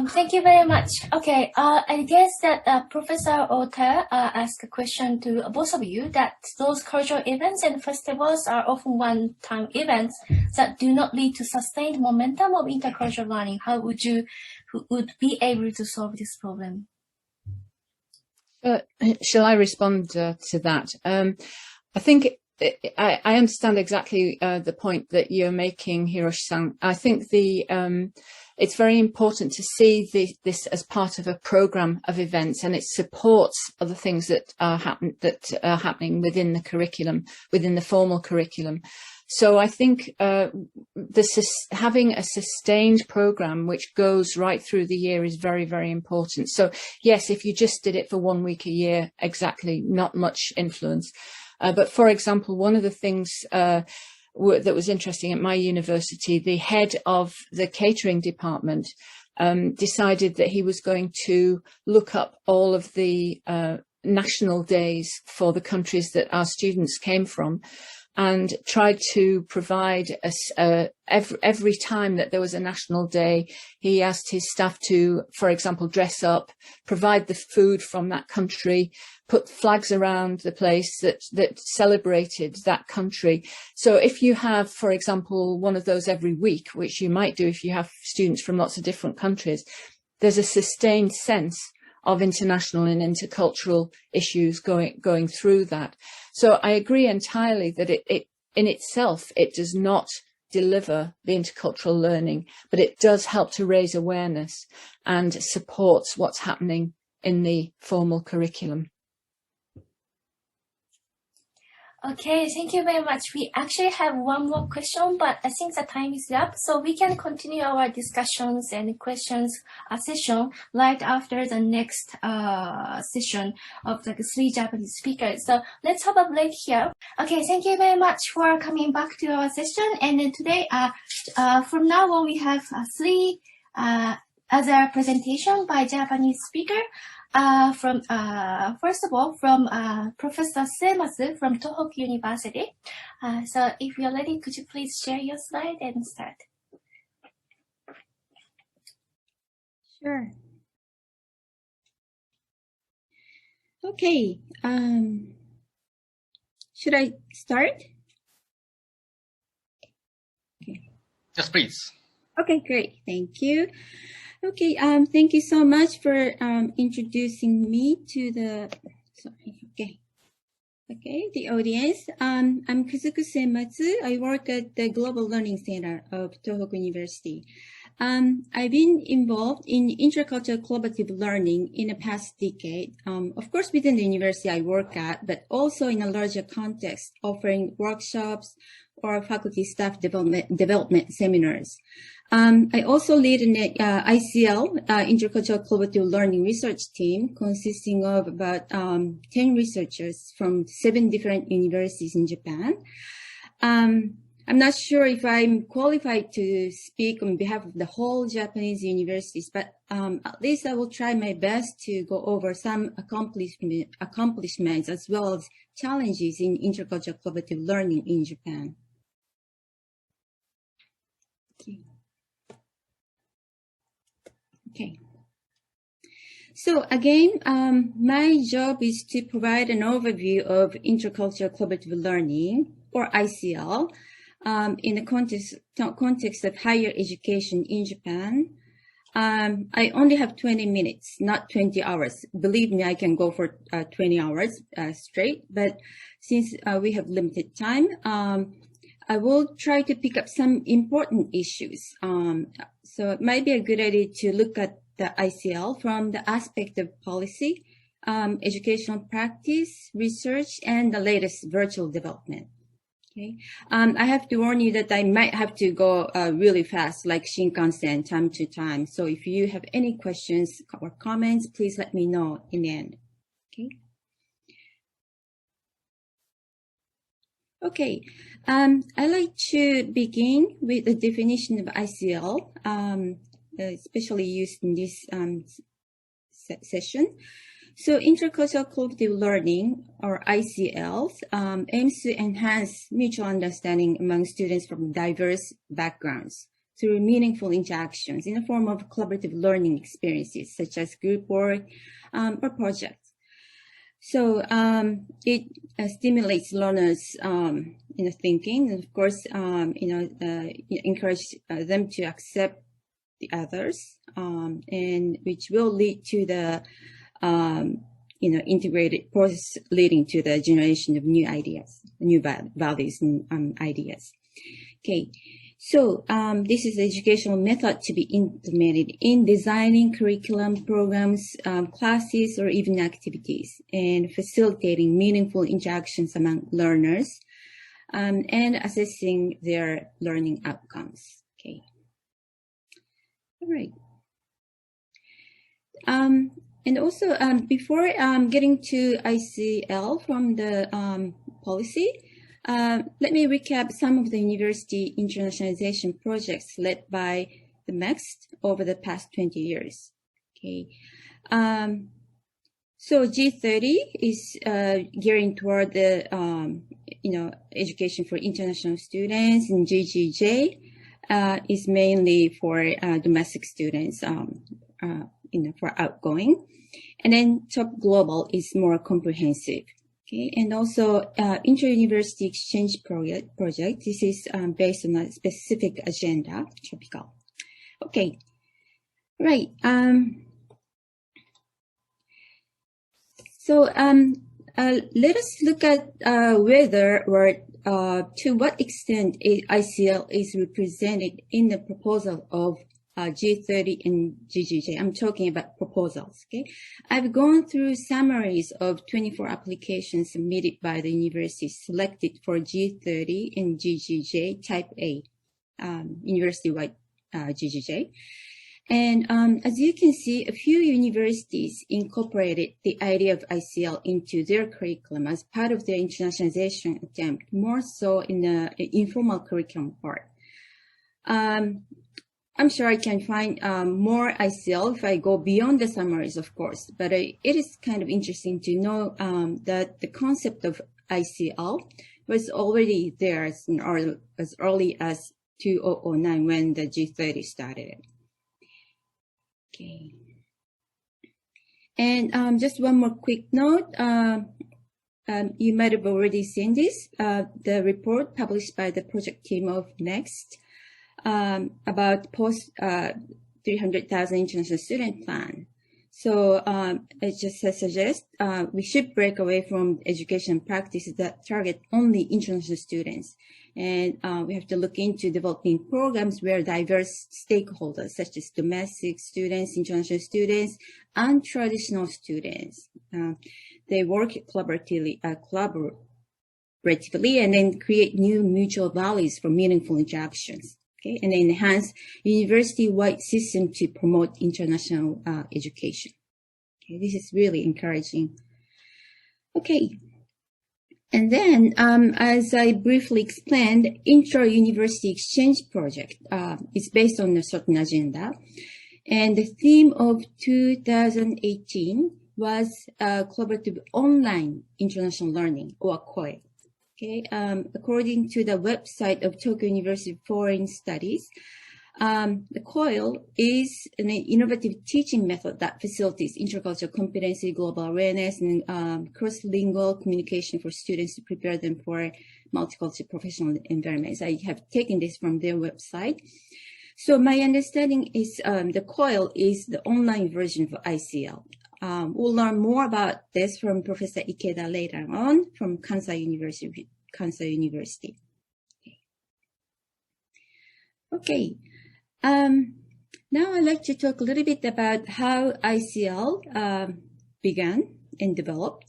thank you very much. Okay, I guess that Professor Ota asked a question to both of you that those cultural events and festivals are often one-time events that do not lead to sustained momentum of intercultural learning. How would you be able to solve this problem? Shall I respond to that? I think I understand exactly the point that you're making, Hiroshi-san. I think it's very important to see this as part of a program of events, and it supports other things that are happening within the curriculum, within the formal curriculum. So I think having a sustained program which goes right through the year is very, very important. So yes, if you just did it for 1 week a year, exactly, not much influence. But for example, one of the things that was interesting at my university, the head of the catering department decided that he was going to look up all of the national days for the countries that our students came from, and tried to provide every time that there was a national day, he asked his staff to, for example, dress up, provide the food from that country, put flags around the place that celebrated that country. So if you have, for example, one of those every week, which you might do if you have students from lots of different countries, there's a sustained sense of international and intercultural issues going through that. So I agree entirely that it in itself, it does not deliver the intercultural learning, but it does help to raise awareness and supports what's happening in the formal curriculum. Okay, thank you very much. We actually have one more question, but I think the time is up, so we can continue our discussions and questions session right after the next session of the 3 Japanese speakers. So let's have a break here. Okay, thank you very much for coming back to our session. And then today, from now on, we have 3 other presentation by Japanese speaker. First of all, from Professor Suemasu from Tohoku University. So if you're ready, could you please share your slide and start? Sure. Okay. Should I start? Okay. Yes, please. Okay, great. Thank you. Okay, thank you so much for introducing me to the the audience. I'm Kuzuku Suematsu. I work at the Global Learning Center of Tohoku University. I've been involved in intercultural collaborative learning in the past decade, of course within the university I work at, but also in a larger context, offering workshops or faculty staff development seminars. I also lead an ICL, Intercultural Collaborative Learning Research Team, consisting of about 10 researchers from 7 different universities in Japan. I'm not sure if I'm qualified to speak on behalf of the whole Japanese universities, but at least I will try my best to go over some accomplishments as well as challenges in intercultural collaborative learning in Japan. Okay. So again, my job is to provide an overview of intercultural collaborative learning, or ICL, in the context of higher education in Japan. I only have 20 minutes, not 20 hours. Believe me, I can go for 20 hours straight. But since we have limited time, I will try to pick up some important issues. So it might be a good idea to look at the ICL from the aspect of policy, educational practice, research, and the latest virtual development. Okay. I have to warn you that I might have to go really fast, like Shinkansen, time to time. So if you have any questions or comments, please let me know in the end. Okay. Okay. I'd like to begin with the definition of ICL, especially used in this session. So intercultural collaborative learning, or ICLs, aims to enhance mutual understanding among students from diverse backgrounds through meaningful interactions in the form of collaborative learning experiences, such as group work or projects. So it stimulates learners thinking, and of course, encourage them to accept the others, and which will lead to the integrated process leading to the generation of new ideas, new values and ideas. Okay, so this is the educational method to be implemented in designing curriculum, programs, classes, or even activities, and facilitating meaningful interactions among learners, and assessing their learning outcomes. Okay. All right. And also, before getting to ICL from the policy, let me recap some of the university internationalization projects led by the MEXT over the past 20 years. Okay, so G30 is gearing toward the education for international students, and GGJ is mainly for domestic students, for outgoing. And then Top Global is more comprehensive. Okay, and also inter-university exchange project. This is based on a specific agenda, tropical. Okay, right. So let us look at whether or to what extent ICL is represented in the proposal of G30 and GGJ. I'm talking about proposals, okay? I've gone through summaries of 24 applications submitted by the university selected for G30 and GGJ Type A, university-wide GGJ. And as you can see, a few universities incorporated the idea of ICL into their curriculum as part of their internationalization attempt, more so in the informal curriculum part. I'm sure I can find more ICL if I go beyond the summaries, of course, but it is kind of interesting to know that the concept of ICL was already there as early as 2009 when the G30 started. Okay. And just one more quick note. You might have already seen this, the report published by the project team of MEXT about post 300,000 international student plan. So it just suggests we should break away from education practices that target only international students. And we have to look into developing programs where diverse stakeholders, such as domestic students, international students, and traditional students, they work collaboratively and then create new mutual values for meaningful interactions. Okay, and enhance university-wide system to promote international education. Okay, this is really encouraging. Okay, and then as I briefly explained, intra-university exchange project is based on a certain agenda, and the theme of 2018 was collaborative online international learning, or COIL. Okay, according to the website of Tokyo University Foreign Studies, the COIL is an innovative teaching method that facilitates intercultural competency, global awareness, and cross-lingual communication for students to prepare them for multicultural professional environments. I have taken this from their website. So my understanding is the COIL is the online version of ICL. We'll learn more about this from Professor Ikeda later on from Kansai University. Okay. Now I'd like to talk a little bit about how ICL began and developed.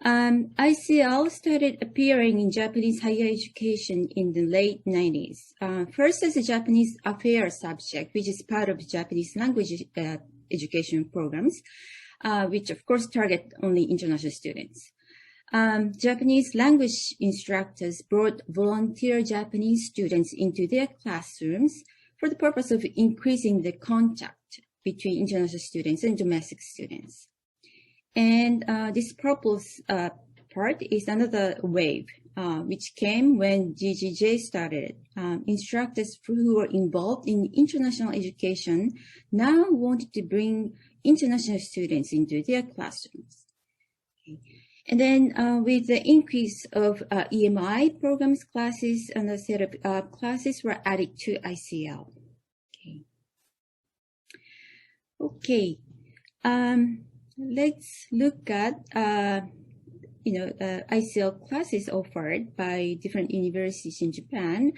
ICL started appearing in Japanese higher education in the late 90s. First as a Japanese affairs subject, which is part of Japanese language education programs, which of course target only international students. Japanese language instructors brought volunteer Japanese students into their classrooms for the purpose of increasing the contact between international students and domestic students. And this purpose part is another wave, which came when GGJ started. Instructors who were involved in international education now wanted to bring international students into their classrooms. Okay. And then with the increase of EMI programs classes and a set of classes were added to ICL. Okay. Let's look at ICL classes offered by different universities in Japan.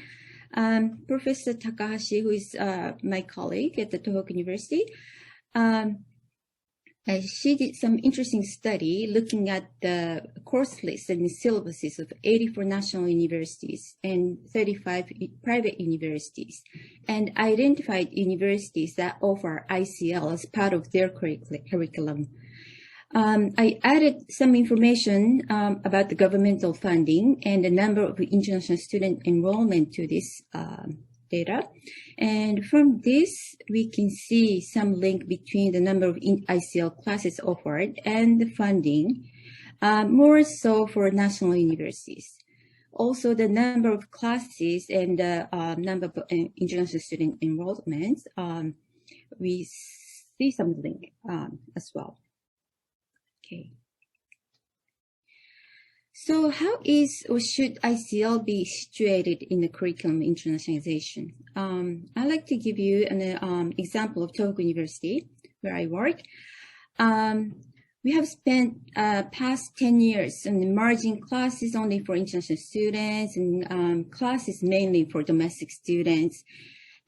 Professor Takahashi, who is my colleague at the Tohoku University, she did some interesting study looking at the course lists and syllabuses of 84 national universities and 35 private universities, and identified universities that offer ICL as part of their curriculum. I added some information about the governmental funding and the number of international student enrollment to this data. And from this, we can see some link between the number of ICL classes offered and the funding, more so for national universities. Also, the number of classes and the number of international student enrollments, we see some link as well. Okay. So how is or should ICL be situated in the curriculum internationalization? I'd like to give you an example of Tohoku University, where I work. We have spent past 10 years on merging classes only for international students and classes mainly for domestic students.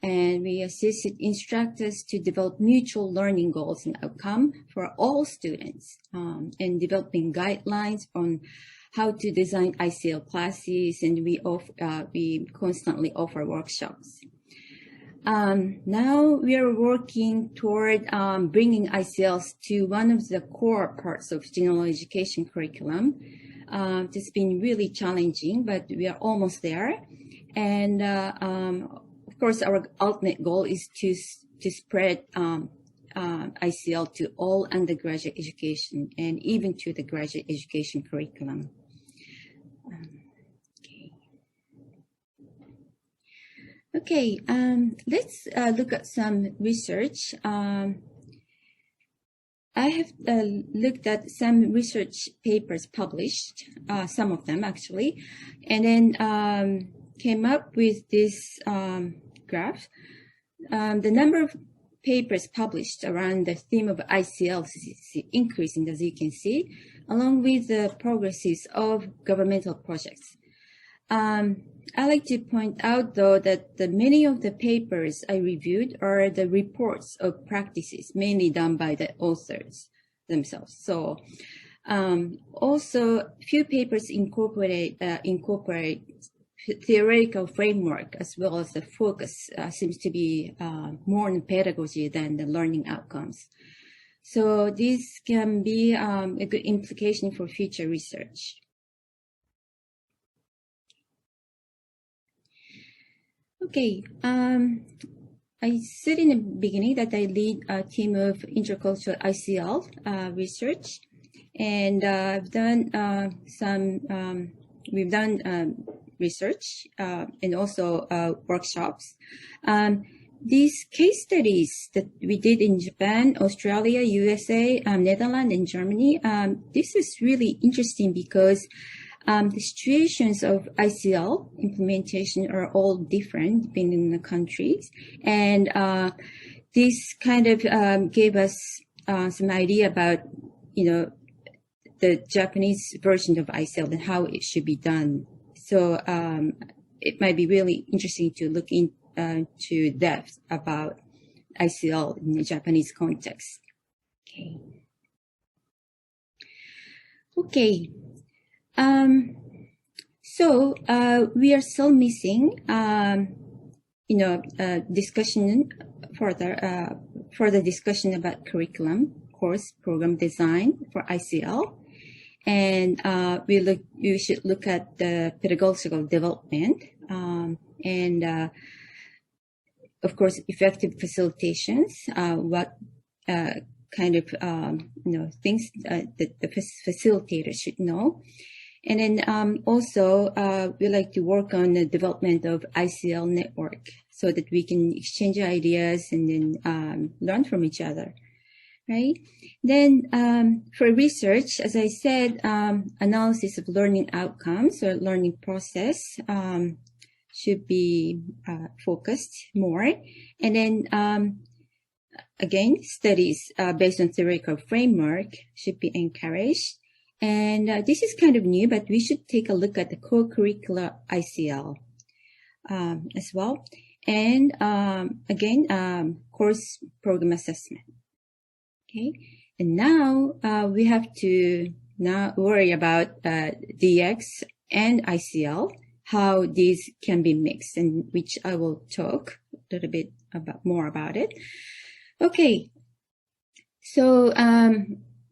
And we assisted instructors to develop mutual learning goals and outcome for all students, and developing guidelines on how to design ICL classes, and we constantly offer workshops. Now we are working toward bringing ICLs to one of the core parts of general education curriculum. It's been really challenging, but we are almost there. And of course, our ultimate goal is to spread ICL to all undergraduate education and even to the graduate education curriculum. Okay, let's look at some research. I have looked at some research papers published, some of them actually, and then came up with this graph. The number of papers published around the theme of ICL is increasing, as you can see, along with the progresses of governmental projects. I like to point out, though, that many of the papers I reviewed are the reports of practices, mainly done by the authors themselves. So also, few papers incorporate theoretical framework, as well as the focus seems to be more on pedagogy than the learning outcomes. So this can be a good implication for future research. Okay, I said in the beginning that I lead a team of intercultural ICL research, and I've done we've done research and also workshops. These case studies that we did in Japan, Australia, USA, Netherlands, and Germany, this is really interesting because The situations of ICL implementation are all different depending on the countries. And this kind of gave us some idea about, the Japanese version of ICL and how it should be done. So it might be really interesting to look into depth about ICL in the Japanese context. Okay. So we are still missing, discussion further discussion about curriculum, course, program design for ICL. And we should look at the pedagogical development and, of course, effective facilitations. What kind of things that the facilitator should know. And then also we like to work on the development of ICL network so that we can exchange ideas and then learn from each other. Right. Then for research, as I said, analysis of learning outcomes or learning process should be focused more. And then again, studies based on theoretical framework should be encouraged. And this is kind of new, but we should take a look at the co-curricular ICL as well. And again, course program assessment. Okay, and now we have to now worry about DX and ICL, how these can be mixed, and which I will talk a little bit more about it. Okay, so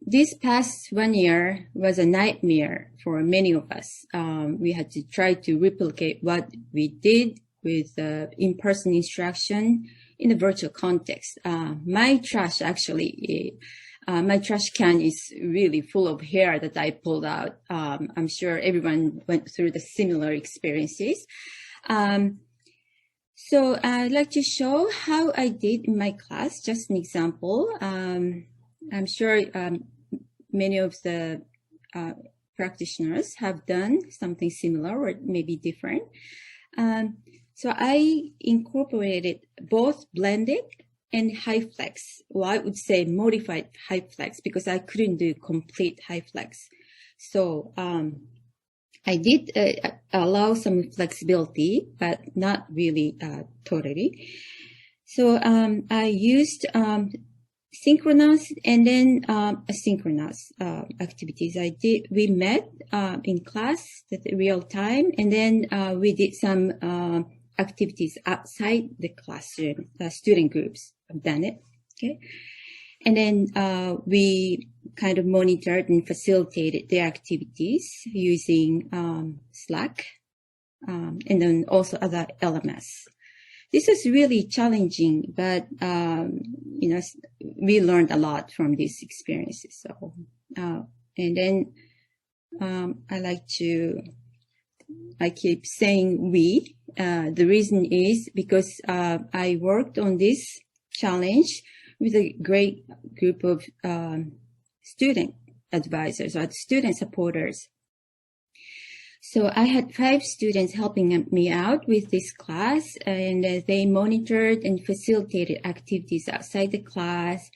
this past 1 year was a nightmare for many of us. We had to try to replicate what we did with in-person instruction in a virtual context. My trash can is really full of hair that I pulled out. I'm sure everyone went through the similar experiences. So I'd like to show how I did in my class, just an example. I'm sure many of the practitioners have done something similar or maybe different. So I incorporated both blended and high flex. Well, I would say modified high flex because I couldn't do complete high flex. So I did allow some flexibility, but not really totally. So I used synchronous and then asynchronous activities. We met in class at real time, and then we did some activities outside the classroom. Student groups have done it. Okay, and then we kind of monitored and facilitated the activities using Slack and then also other LMS. This is really challenging, but we learned a lot from these experiences. So, and then I keep saying we. The reason is because I worked on this challenge with a great group of student advisors or student supporters. So I had 5 students helping me out with this class, and they monitored and facilitated activities outside the class,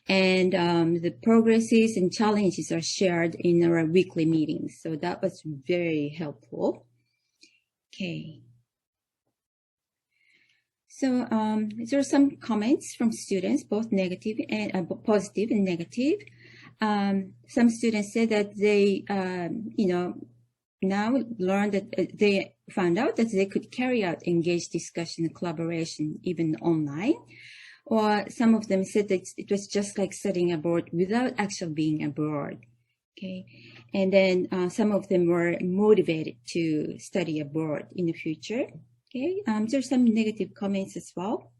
and the progresses and challenges are shared in our weekly meetings. So that was very helpful. Okay. So there are some comments from students, both negative and positive and negative. Some students said that they, now learned that they found out that they could carry out engaged discussion and collaboration even online. Or some of them said that it was just like studying abroad without actually being abroad. Okay, and then some of them were motivated to study abroad in the future. Okay, there's some negative comments as well.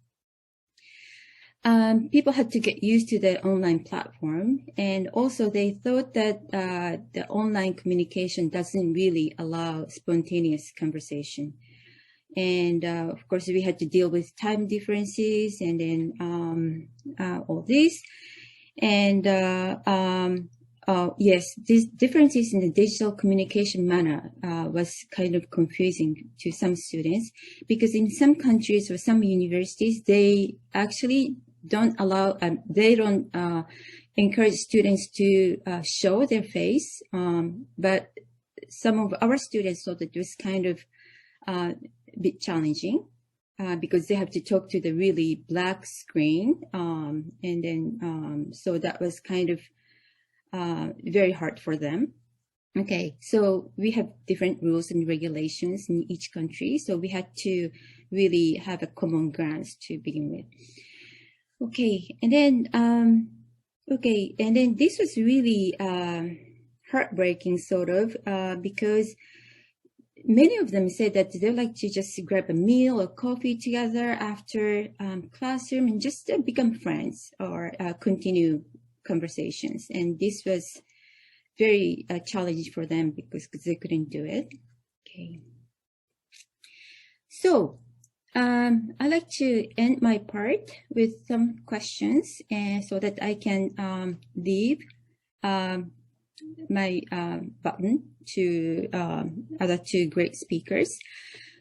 People had to get used to the online platform, and also they thought that the online communication doesn't really allow spontaneous conversation. And of course, we had to deal with time differences and then all this. And yes, these differences in the digital communication manner was kind of confusing to some students, because in some countries or some universities, they actually don't allow, they don't encourage students to show their face, but some of our students thought it was kind of a bit challenging because they have to talk to the really black screen, and then so that was kind of very hard for them. Okay, so we have different rules and regulations in each country, so we had to really have a common ground to begin with. Okay, and then this was really heartbreaking, sort of, because many of them said that they like to just grab a meal or coffee together after classroom and just become friends or continue conversations. And this was very challenging for them because they couldn't do it. Okay. So I'd like to end my part with some questions, and so that I can leave my button to other two great speakers.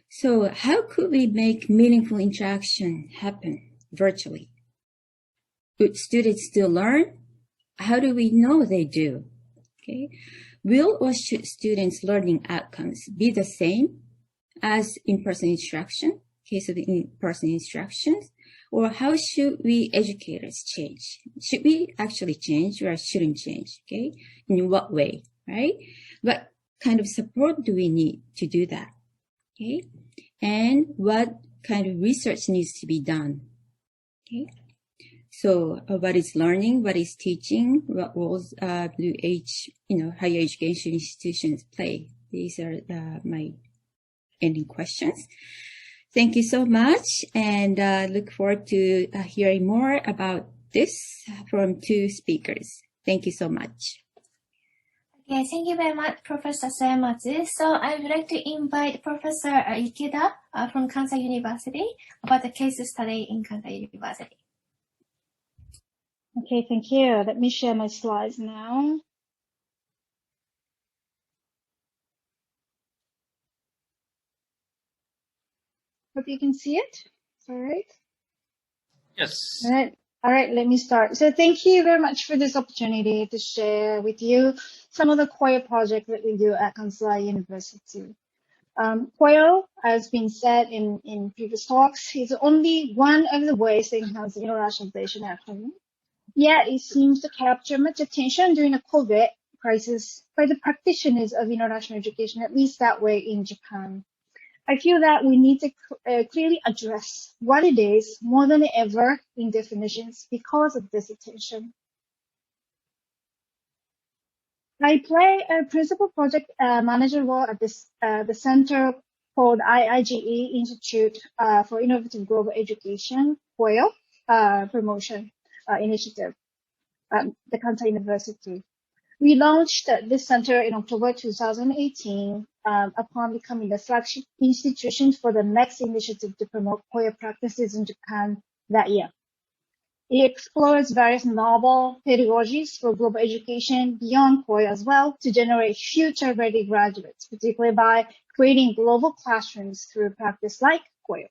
So how could we make meaningful interaction happen virtually? Would students still learn? How do we know they do? Okay. Will or should students' learning outcomes be the same as in-person instruction, case of in-person instructions? Or how should we educators change? Should we actually change or shouldn't change? Okay. In what way, right? What kind of support do we need to do that? Okay. And what kind of research needs to be done? Okay. So what is learning? What is teaching? What roles do higher education institutions play? These are my ending questions. Thank you so much, and look forward to hearing more about this from two speakers. Thank you so much. Okay, thank you very much, Professor Soematsu. So I would like to invite Professor Ikeda from Kansai University about the case study in Kansai University. Okay, thank you. Let me share my slides now. Hope you can see it. All right. Yes. All right, let me start. So thank you very much for this opportunity to share with you some of the COIL projects that we do at Kansai University. COIL, as been said in previous talks, is only one of the ways to enhance internationalization at home. Yet it seems to capture much attention during the COVID crisis by the practitioners of international education, at least that way in Japan. I feel that we need to clearly address what it is more than ever in definitions because of this attention. I play a principal project manager role at this the center called IIGE Institute for Innovative Global Education, COIL, promotion initiative at the Kansai University. We launched this center in October 2018 upon becoming the flagship institution for the next initiative to promote COIL practices in Japan that year. It explores various novel pedagogies for global education beyond COIL as well to generate future-ready graduates, particularly by creating global classrooms through practice like COIL.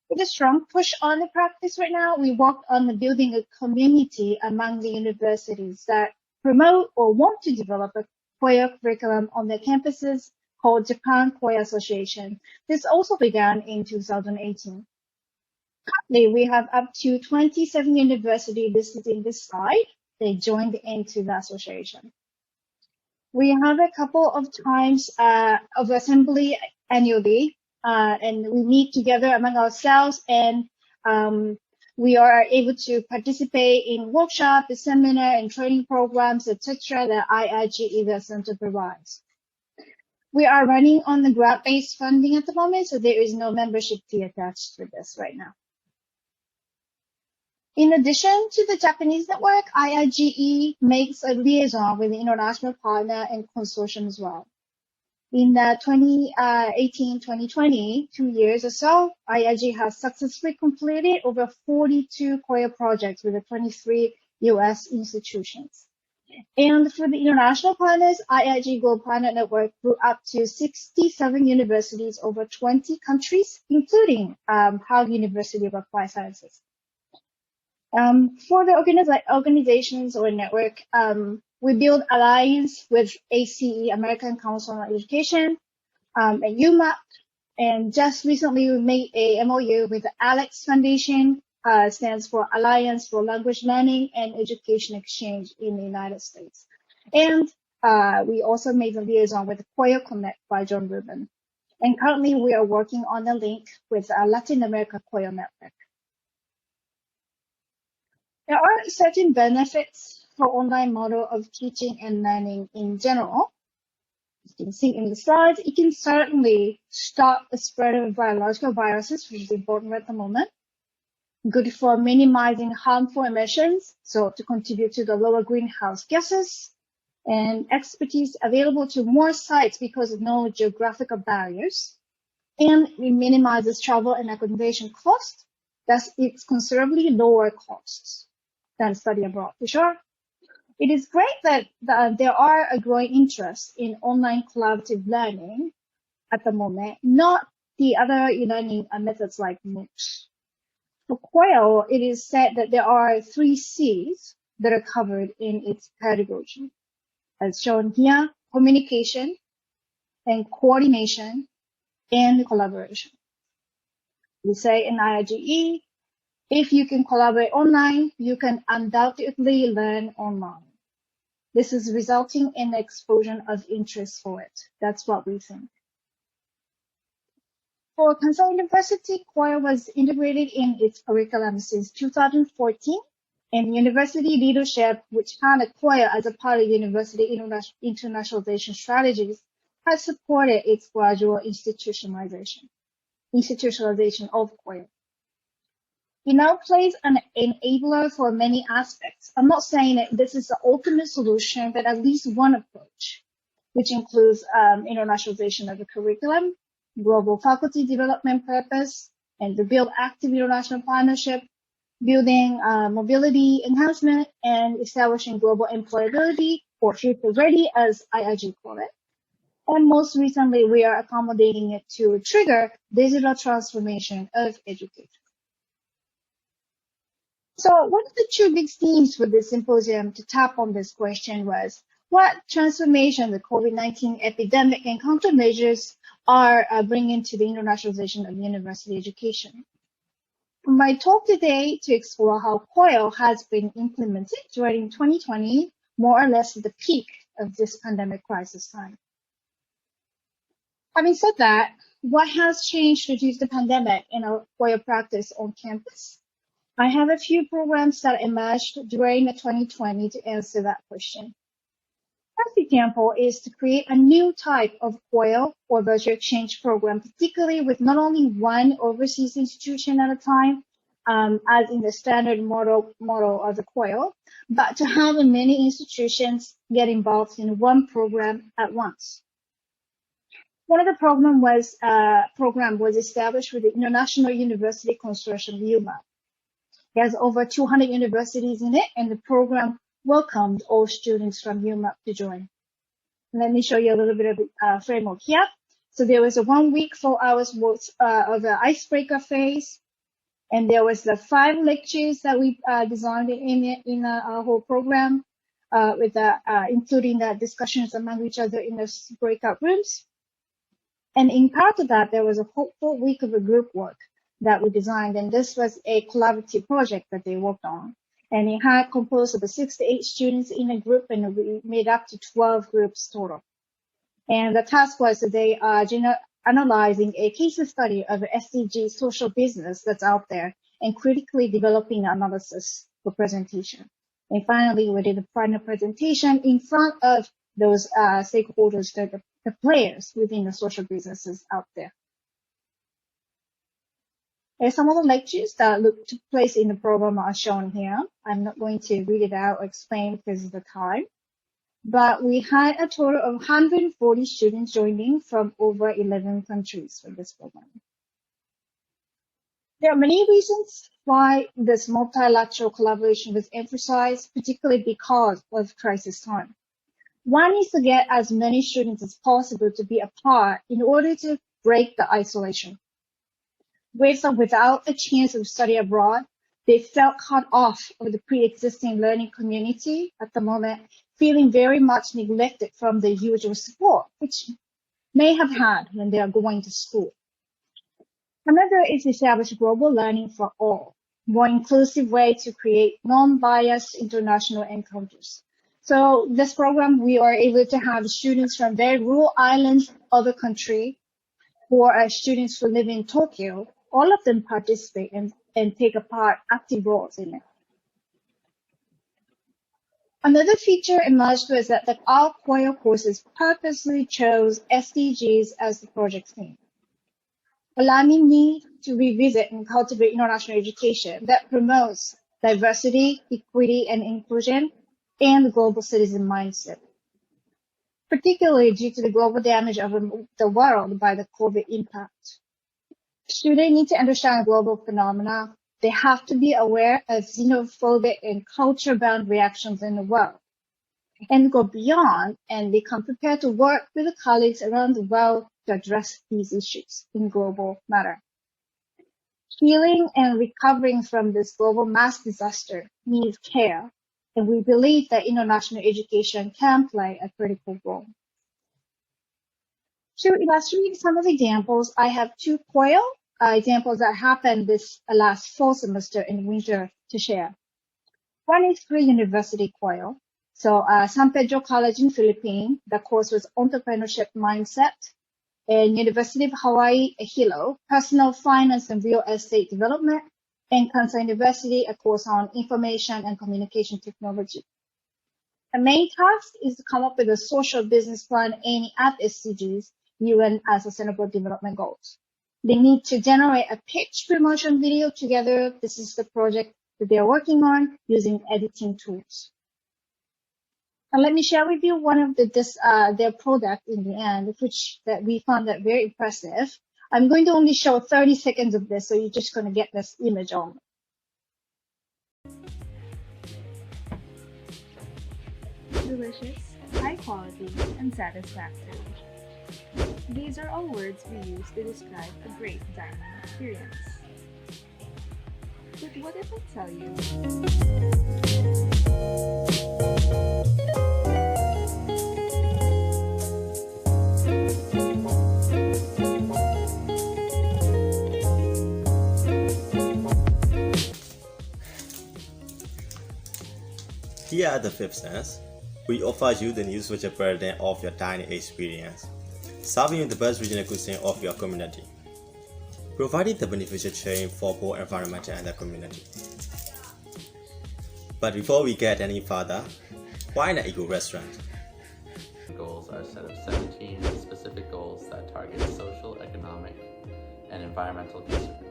With a strong push on the practice right now, we worked on the building a community among the universities that promote or want to develop a COIL curriculum on their campuses called Japan COIL Association. This also began in 2018. Currently, we have up to 27 universities listed in this slide. They joined into the association. We have a couple of times of assembly annually. And we meet together among ourselves, and we are able to participate in workshops, seminar, and training programs, etc. that IIGE the center provides. We are running on the grant-based funding at the moment, so there is no membership fee attached to this right now. In addition to the Japanese network, IIGE makes a liaison with the international partner and consortium as well. In 2018-2020, 2 years or so, IIG has successfully completed over 42 COIL projects with 23 U.S. institutions. And for the international partners, IIG Global Partner Network grew up to 67 universities over 20 countries, including Hague University of Applied Sciences. For the organizations or network, we build alliance with ACE, American Council on Education, and UMAP. And just recently, we made a MOU with the ALEX Foundation, stands for Alliance for Language Learning and Education Exchange in the United States. And we also made a liaison with Koyo Connect by John Rubin. And currently, we are working on a link with Latin America Koyo Network. There are certain benefits for online model of teaching and learning in general. You can see in the slides, it can certainly stop the spread of biological viruses, which is important at the moment. Good for minimizing harmful emissions, so to contribute to the lower greenhouse gases, and expertise available to more sites because of no geographical barriers. And it minimizes travel and accommodation costs. Thus, it's considerably lower costs than study abroad, for sure. It is great that there are a growing interest in online collaborative learning at the moment, not the other learning methods like MOOCs. For Koyo, it is said that there are 3 C's that are covered in its pedagogy. As shown here, communication and coordination and collaboration. We say in IIGE, if you can collaborate online, you can undoubtedly learn online. This is resulting in the explosion of interest for it. That's what we think. For Kansai University, Koyo was integrated in its curriculum since 2014, and university leadership, which had Koyo as a part of university internationalization strategies, has supported its gradual institutionalization of Koyo. It now plays an enabler for many aspects. I'm not saying that this is the ultimate solution, but at least one approach, which includes internationalization of the curriculum, global faculty development purpose, and to build active international partnership, building mobility enhancement, and establishing global employability or future ready, as IIG call it. And most recently, we are accommodating it to trigger digital transformation of education. So one of the 2 big themes for this symposium to tap on this question was what transformation the COVID-19 epidemic and countermeasures are bringing to the internationalization of university education. My talk today to explore how Koyo has been implemented during 2020, more or less at the peak of this pandemic crisis time. Having said that, what has changed due to the pandemic in our Koyo practice on campus? I have a few programs that emerged during 2020 to answer that question. First example is to create a new type of Koyo or virtual exchange program, particularly with not only one overseas institution at a time, as in the standard model of the Koyo, but to have many institutions get involved in one program at once. One of the program was established with the International University Consortium, UMAP. There's over 200 universities in it, and the program welcomed all students from UMAP to join. Let me show you a little bit of the framework here. So there was a 1 week, 4 hours worth of the icebreaker phase, and there was the 5 lectures that we designed in our whole program, with including the discussions among each other in the breakout rooms. And in part of that, there was a whole week of a group work that we designed, and this was a collaborative project that they worked on. And it had composed of 6 to 8 students in a group, and we made up to 12 groups total. And the task was that they are analyzing a case study of SDG social business that's out there and critically developing analysis for presentation. And finally, we did a final presentation in front of those stakeholders, the players within the social businesses out there. Some of the lectures that took place in the program are shown here. I'm not going to read it out or explain because of the time. But we had a total of 140 students joining from over 11 countries for this program. There are many reasons why this multilateral collaboration was emphasized, particularly because of crisis time. One needs to get as many students as possible to be a part in order to break the isolation. With or without a chance to study abroad, they felt cut off of the pre-existing learning community at the moment, feeling very much neglected from the usual support, which may have had when they are going to school. Another is to establish global learning for all, more inclusive way to create non-biased international encounters. So this program, we are able to have students from very rural islands, other country, or students who live in Tokyo, all of them participate and take a part, active roles in it. Another feature emerged was that our core courses purposely chose SDGs as the project theme, allowing me to revisit and cultivate international education that promotes diversity, equity, and inclusion, and the global citizen mindset, particularly due to the global damage of the world by the COVID impact. Students need to understand global phenomena. They have to be aware of xenophobic and culture-bound reactions in the world, and go beyond and become prepared to work with the colleagues around the world to address these issues in global matter. Healing and recovering from this global mass disaster needs care, and we believe that international education can play a critical role. To illustrate some of the examples, I have two COIL examples that happened this last fall semester in winter to share. One is pre-university COIL. So San Pedro College in Philippines, the course was Entrepreneurship Mindset, and University of Hawaii, Hilo, Personal Finance and Real Estate Development, and Kansai University, a course on Information and Communication Technology. The main task is to come up with a social business plan aiming at SDGs, UN as Sustainable Development Goals. They need to generate a pitch promotion video together. This is the project that they are working on using editing tools. And let me share with you one of their product in the end, which that we found that very impressive. I'm going to only show 30 seconds of this, so you're just going to get this image on. Delicious, high quality, and satisfactory. These are all words we use to describe a great dining experience. But what if I tell you? Here at the Fifth Sense, we offer you the news which is burden of your dining experience, serving you the best regional cuisine of your community, providing the beneficial change for both environment and the community. But before we get any further, why an eco restaurant? Goals are a set of 17 specific goals that target social, economic, and environmental concerns,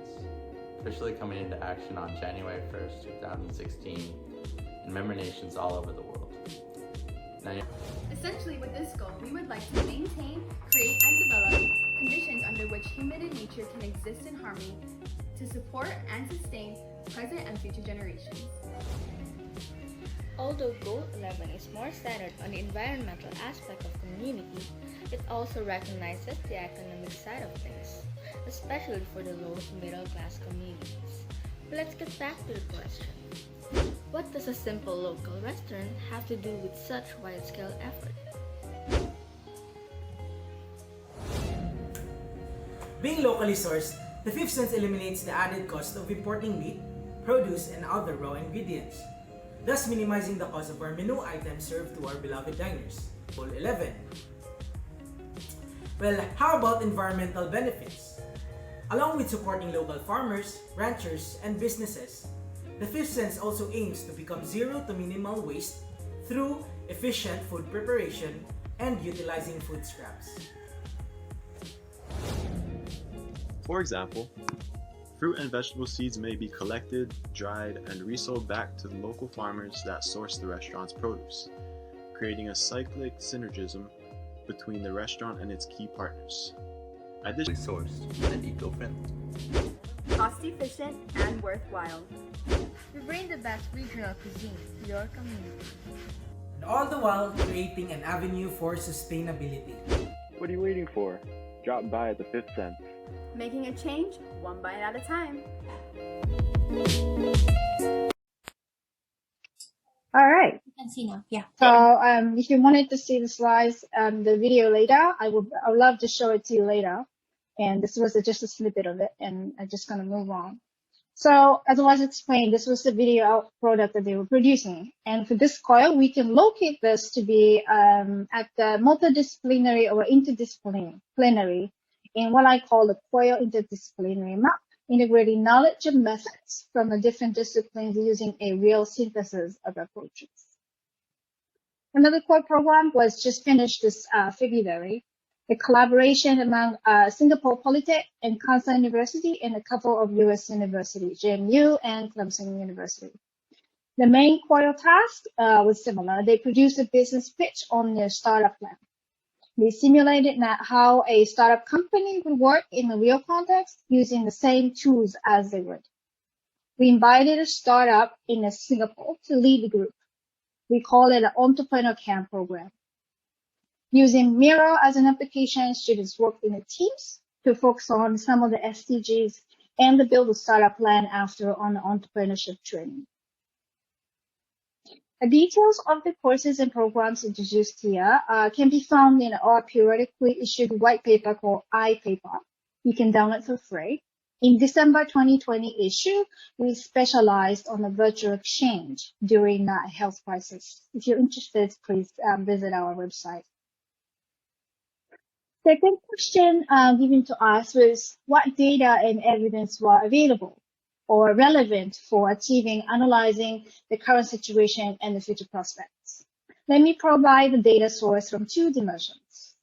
officially coming into action on January 1st, 2016 in member nations all over the world. Essentially, with this goal, we would like to maintain, create, and develop conditions under which human and nature can exist in harmony to support and sustain present and future generations. Although Goal 11 is more centered on the environmental aspect of community, it also recognizes the economic side of things, especially for the low to middle class communities. But let's get back to the question. What does a simple local restaurant have to do with such wide-scale effort? Being locally sourced, the Fifth Sense eliminates the added cost of importing meat, produce, and other raw ingredients, thus minimizing the cost of our menu items served to our beloved diners. Goal 11. Well, how about environmental benefits? Along with supporting local farmers, ranchers, and businesses, the Fifth Sense also aims to become zero to minimal waste through efficient food preparation and utilizing food scraps. For example, fruit and vegetable seeds may be collected, dried, and resold back to the local farmers that source the restaurant's produce, creating a cyclic synergism between the restaurant and its key partners. Additionally sourced and eco-friendly. cost-efficient, and worthwhile. We bring the best regional cuisine to your community. And all the while creating an avenue for sustainability. What are you waiting for? Drop by at the 5th Sense. Making a change, one bite at a time. All right. You can see now. Yeah. So if you wanted to see the slides, the video later, I would love to show it to you later. And this was just a snippet of it, and I'm just going to move on. So as I was explained, this was the video product that they were producing. And for this coil, we can locate this to be at the multidisciplinary or interdisciplinary in what I call the coil interdisciplinary map, integrating knowledge and methods from the different disciplines using a real synthesis of approaches. Another core program was just finished this February. A collaboration among Singapore Polytech and Kansas University and a couple of US universities, JMU and Clemson University. The main coil task was similar. They produced a business pitch on their startup plan. They simulated how a startup company would work in a real context using the same tools as they would. We invited a startup in Singapore to lead the group. We call it an entrepreneur camp program. Using Miro as an application, students worked in the teams to focus on some of the SDGs and to build a startup plan after on the entrepreneurship training. The details of the courses and programs introduced here can be found in our periodically issued white paper called iPaper. You can download for free. In December 2020 issue, we specialized on the virtual exchange during the health crisis. If you're interested, please visit our website. Second question given to us was what data and evidence were available or relevant for achieving, analyzing the current situation and the future prospects. Let me provide the data source from two dimensions.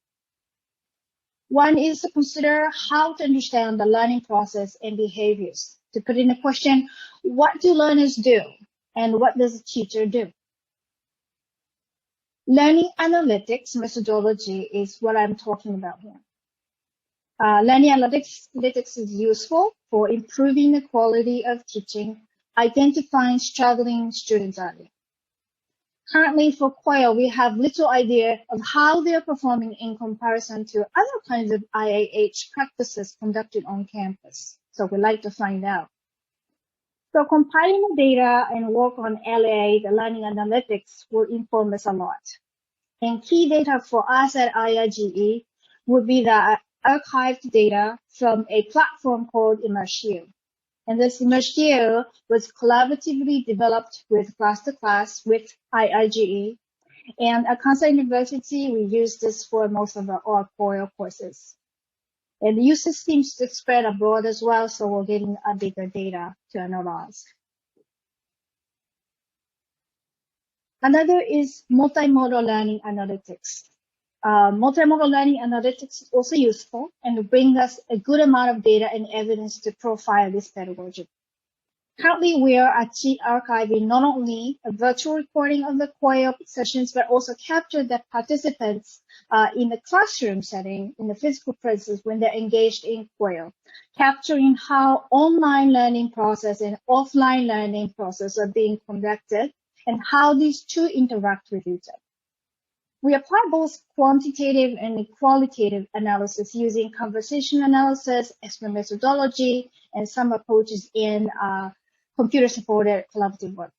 One is to consider how to understand the learning process and behaviors. To put in a question, what do learners do and what does a teacher do? Learning analytics methodology is what I'm talking about here. Learning analytics is useful for improving the quality of teaching, identifying struggling students early. Currently for COIL, we have little idea of how they are performing in comparison to other kinds of IAH practices conducted on campus. So we'd like to find out. So compiling the data and work on LA, the learning analytics, will inform us a lot. And key data for us at IIGE would be the archived data from a platform called Immersive. And this Immersive was collaboratively developed with Class to Class with IIGE. And at Kansas University, we use this for most of our COIL courses. And the usage seems to spread abroad as well, so we're getting a bigger data to analyze. Another is multimodal learning analytics. Multimodal learning analytics is also useful and will bring us a good amount of data and evidence to profile this pedagogy. Currently, we are archiving not only a virtual recording of the COIL sessions, but also capture the participants in the classroom setting, in the physical presence when they're engaged in COIL, capturing how online learning process and offline learning process are being conducted and how these two interact with each other. We apply both quantitative and qualitative analysis using conversation analysis, expert methodology, and some approaches in computer-supported collaborative work.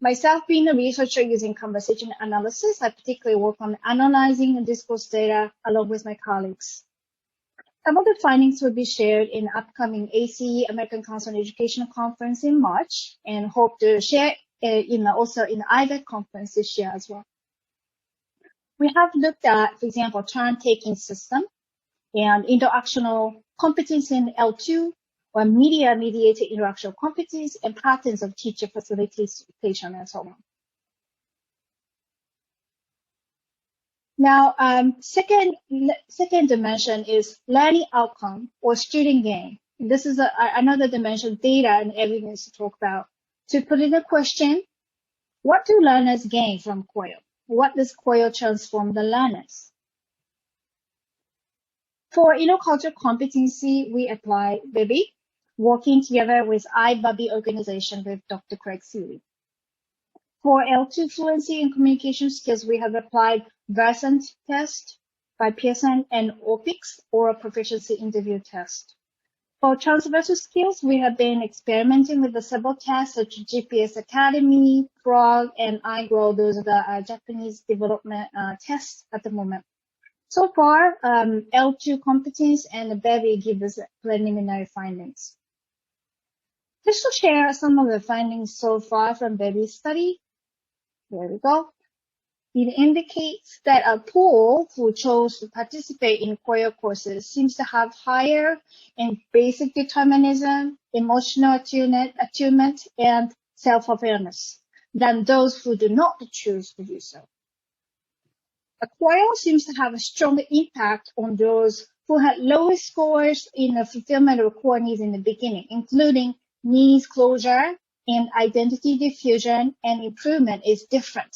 Myself being a researcher using conversation analysis, I particularly work on analyzing the discourse data along with my colleagues. Some of the findings will be shared in the upcoming ACE, American Council on Education Conference in March, and hope to share also in the IVEC conference this year as well. We have looked at, for example, turn-taking system and interactional competence in L2, or media-mediated interactional competence and patterns of teacher facilitation and so on. Now, second dimension is learning outcome or student gain. This is another dimension, data and evidence to talk about. To put in a question, what do learners gain from COIL? What does COIL transform the learners? For intercultural competency, we apply BIBI, working together with iBabi organization with Dr. Craig Seeley. For L2 fluency in communication skills, we have applied Versant test by Pearson and OPIX, or proficiency interview test. For transversal skills, we have been experimenting with the several tests such as GPS Academy, Frog, and iGrow. Those are the Japanese development tests at the moment. So far, L2 competence and BEVI give us preliminary findings. Just to share some of the findings so far from BEVI study, here we go. It indicates that a pool who chose to participate in choir courses seems to have higher in basic determinism, emotional attunement, and self-awareness than those who do not choose to do so. A choir seems to have a stronger impact on those who had lower scores in the fulfillment of core needs in the beginning, including needs closure and identity diffusion, and improvement is different.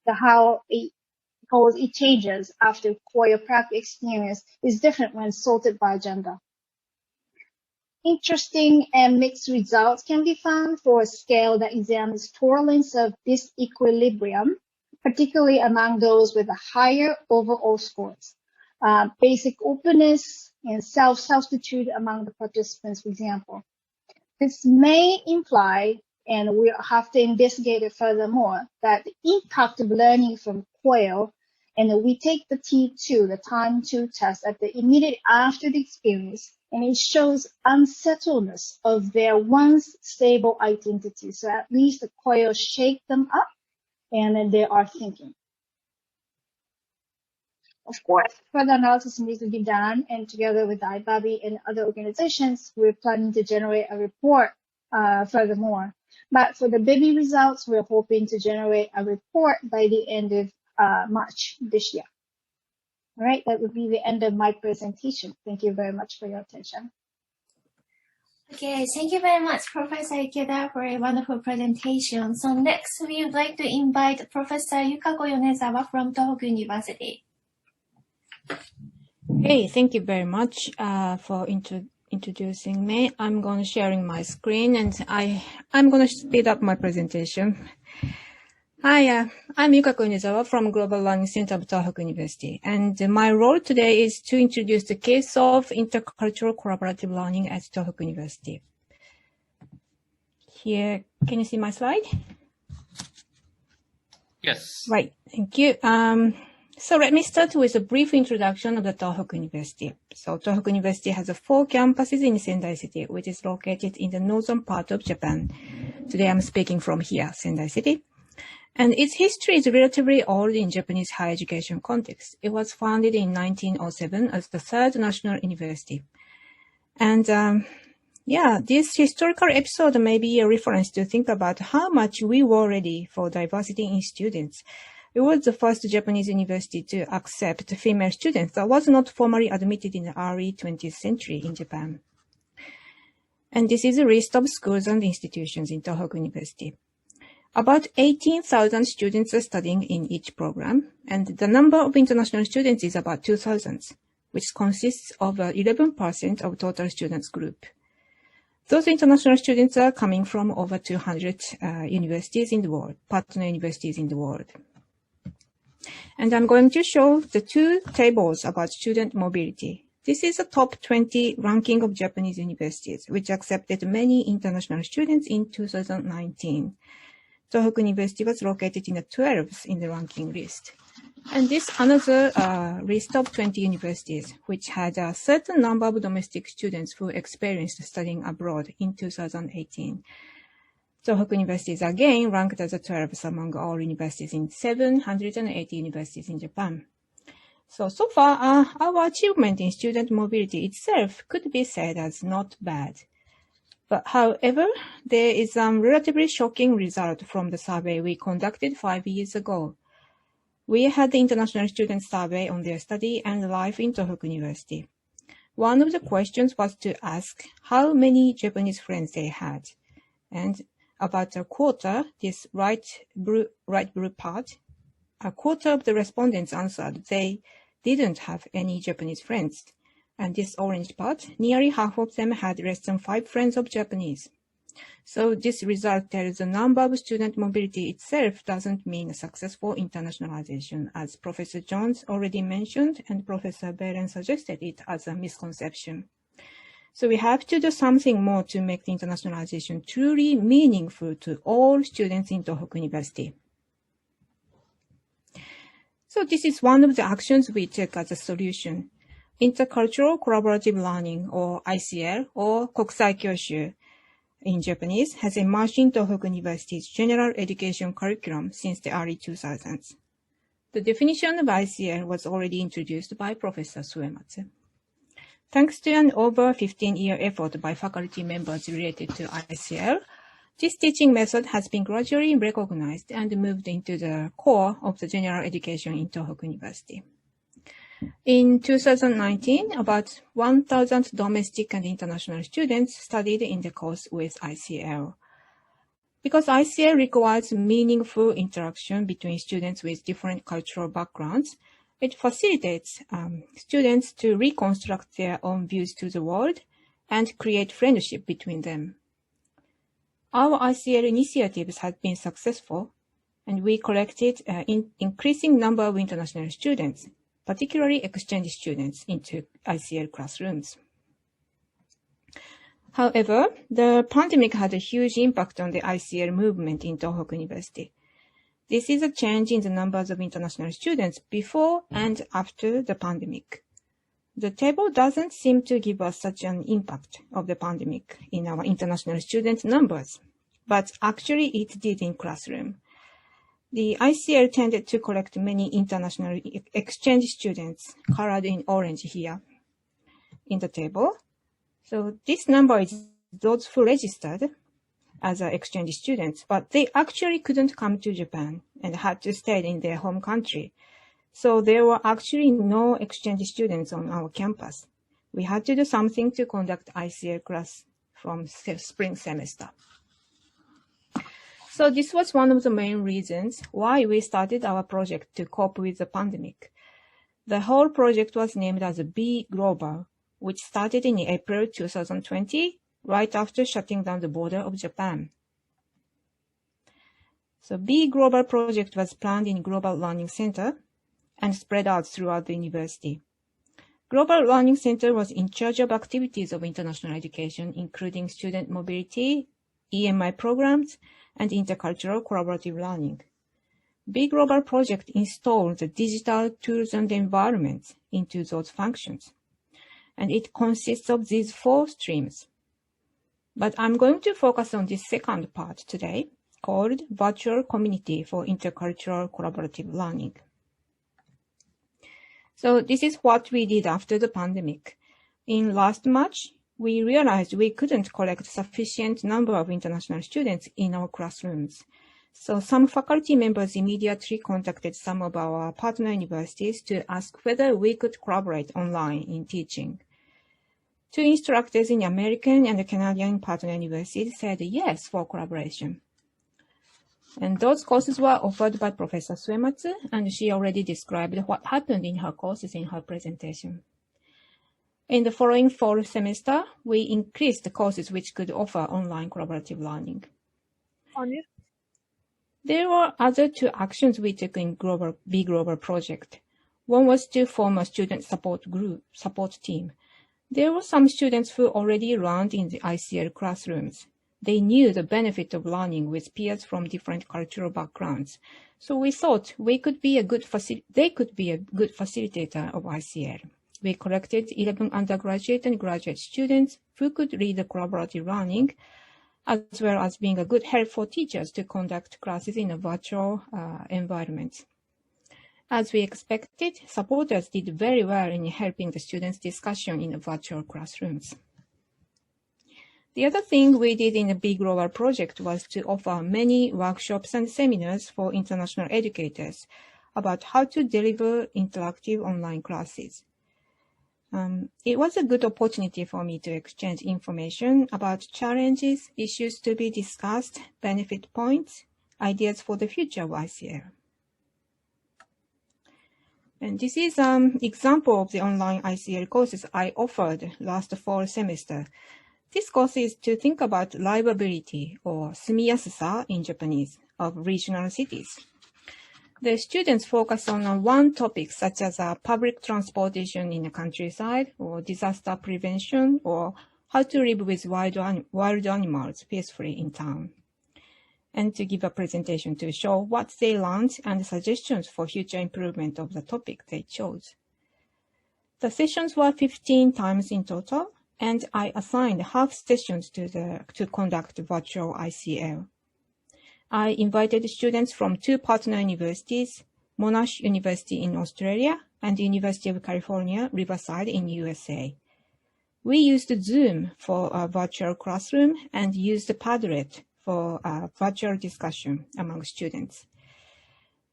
How it changes after choir practice experience is different when sorted by gender. Interesting and mixed results can be found for a scale that examines tolerance of disequilibrium, particularly among those with a higher overall scores. Basic openness and self-substitute among the participants, for example. This may imply, and we have to investigate it furthermore, that the impact of learning from choir, and we take the T2, the time to test, at the immediate after the experience, and it shows unsettledness of their once stable identity. So at least the choir shake them up, and then they are thinking. Of course, further analysis needs to be done, and together with iBabi and other organizations, we're planning to generate a report furthermore. But for the BIBI results, we're hoping to generate a report by the end of March this year. All right, that would be the end of my presentation. Thank you very much for your attention. Okay, thank you very much, Professor Ikeda, for a wonderful presentation. So next, we would like to invite Professor Yukako Yonezawa from Tohoku University. Hey, thank you very much for introducing me. I'm going to sharing my screen, and I'm going to speed up my presentation. Hi, I'm Yukako Yonezawa from Global Learning Center of Tohoku University, and my role today is to introduce the case of intercultural collaborative learning at Tohoku University. Here, can you see my slide? Yes. Right, thank you. So let me start with a brief introduction of the Tohoku University. So Tohoku University has 4 campuses in Sendai City, which is located in the northern part of Japan. Today I'm speaking from here, Sendai City. And its history is relatively old in Japanese higher education context. It was founded in 1907 as the 3rd national university. And this historical episode may be a reference to think about how much we were ready for diversity in students. It was the first Japanese university to accept female students that was not formally admitted in the early 20th century in Japan. And this is a list of schools and institutions in Tohoku University. About 18,000 students are studying in each program, and the number of international students is about 2,000, which consists of 11% of total students group. Those international students are coming from over 200 universities in the world, partner universities in the world. And I'm going to show the 2 tables about student mobility. This is the top 20 ranking of Japanese universities, which accepted many international students in 2019. Tohoku University was located in the 12th in the ranking list. And this another list of 20 universities, which had a certain number of domestic students who experienced studying abroad in 2018. Tohoku University is again ranked as the 12th among all universities in 780 universities in Japan. So far, our achievement in student mobility itself could be said as not bad. But however, there is a relatively shocking result from the survey we conducted 5 years ago. We had the international student survey on their study and life in Tohoku University. One of the questions was to ask how many Japanese friends they had. And about a quarter, this light blue part, a quarter of the respondents answered they didn't have any Japanese friends, and this orange part, nearly half of them had less than 5 friends of Japanese. So this result tells the number of student mobility itself doesn't mean a successful internationalization, as Professor Jones already mentioned, and Professor Beren suggested it as a misconception. So we have to do something more to make the internationalization truly meaningful to all students in Tohoku University. So this is one of the actions we took as a solution. Intercultural Collaborative Learning, or ICL, or Kokusai Kyoshu in Japanese, has emerged in Tohoku University's general education curriculum since the early 2000s. The definition of ICL was already introduced by Professor Suematsu. Thanks to an over 15-year effort by faculty members related to ICL, this teaching method has been gradually recognized and moved into the core of the general education in Tohoku University. In 2019, about 1,000 domestic and international students studied in the course with ICL. Because ICL requires meaningful interaction between students with different cultural backgrounds, it facilitates students to reconstruct their own views to the world and create friendship between them. Our ICL initiatives have been successful, and we collected an increasing number of international students, particularly exchange students, into ICL classrooms. However, the pandemic had a huge impact on the ICL movement in Tohoku University. This is a change in the numbers of international students before and after the pandemic. The table doesn't seem to give us such an impact of the pandemic in our international student numbers, but actually it did in classroom. The ICL tended to collect many international exchange students, colored in orange here in the table. So this number is those who registered as exchange students, but they actually couldn't come to Japan and had to stay in their home country. So there were actually no exchange students on our campus. We had to do something to conduct ICL class from spring semester. So this was one of the main reasons why we started our project to cope with the pandemic. The whole project was named as Be Global, which started in April 2020, right after shutting down the border of Japan. So Be Global project was planned in Global Learning Center and spread out throughout the university. Global Learning Center was in charge of activities of international education, including student mobility, EMI programs, and intercultural collaborative learning. Be Global project installed the digital tools and environments into those functions, and it consists of these 4 streams. But I'm going to focus on this second part today, called Virtual Community for Intercultural Collaborative Learning. So this is what we did after the pandemic. In last March, we realized we couldn't collect sufficient number of international students in our classrooms. So some faculty members immediately contacted some of our partner universities to ask whether we could collaborate online in teaching. 2 instructors in American and Canadian partner universities said yes for collaboration. And those courses were offered by Professor Suematsu, and she already described what happened in her courses in her presentation. In the following fall semester, we increased the courses which could offer online collaborative learning. There were other 2 actions we took in Be Global project. One was to form a student support team. There were some students who already learned in the ICL classrooms. They knew the benefit of learning with peers from different cultural backgrounds. So we thought they could be a good facilitator of ICL. We collected 11 undergraduate and graduate students who could lead the collaborative learning, as well as being a good help for teachers to conduct classes in a virtual environment. As we expected, supporters did very well in helping the students' discussion in the virtual classrooms. The other thing we did in the Be Global project was to offer many workshops and seminars for international educators about how to deliver interactive online classes. It was a good opportunity for me to exchange information about challenges, issues to be discussed, benefit points, ideas for the future of ICL. And this is an example of the online ICL courses I offered last fall semester. This course is to think about livability, or sumiyasusa in Japanese, of regional cities. The students focus on one topic, such as public transportation in the countryside, or disaster prevention, or how to live with wild animals peacefully in town, and to give a presentation to show what they learned and suggestions for future improvement of the topic they chose. The sessions were 15 times in total, and I assigned half sessions to conduct virtual ICL. I invited students from 2 partner universities, Monash University in Australia and University of California, Riverside in USA. We used Zoom for a virtual classroom and used Padlet for a virtual discussion among students.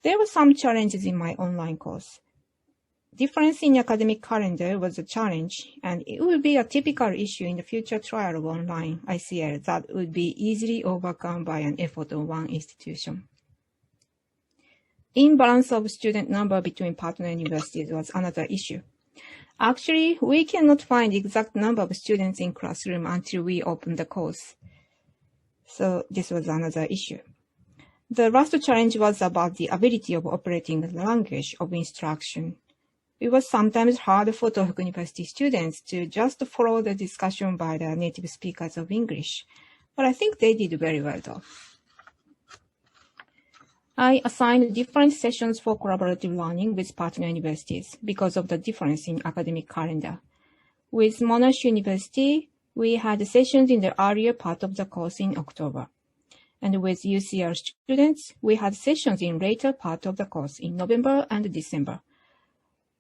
There were some challenges in my online course. Difference in academic calendar was a challenge, and it would be a typical issue in the future trial of online ICL that would be easily overcome by an effort of one institution. Imbalance of student number between partner universities was another issue. Actually, we cannot find the exact number of students in classroom until we open the course. So this was another issue. The last challenge was about the ability of operating the language of instruction. It was sometimes hard for Tohoku University students to just follow the discussion by the native speakers of English, but I think they did very well though. I assigned different sessions for collaborative learning with partner universities because of the difference in academic calendar. With Monash University, we had sessions in the earlier part of the course in October. And with UCL students, we had sessions in later part of the course in November and December.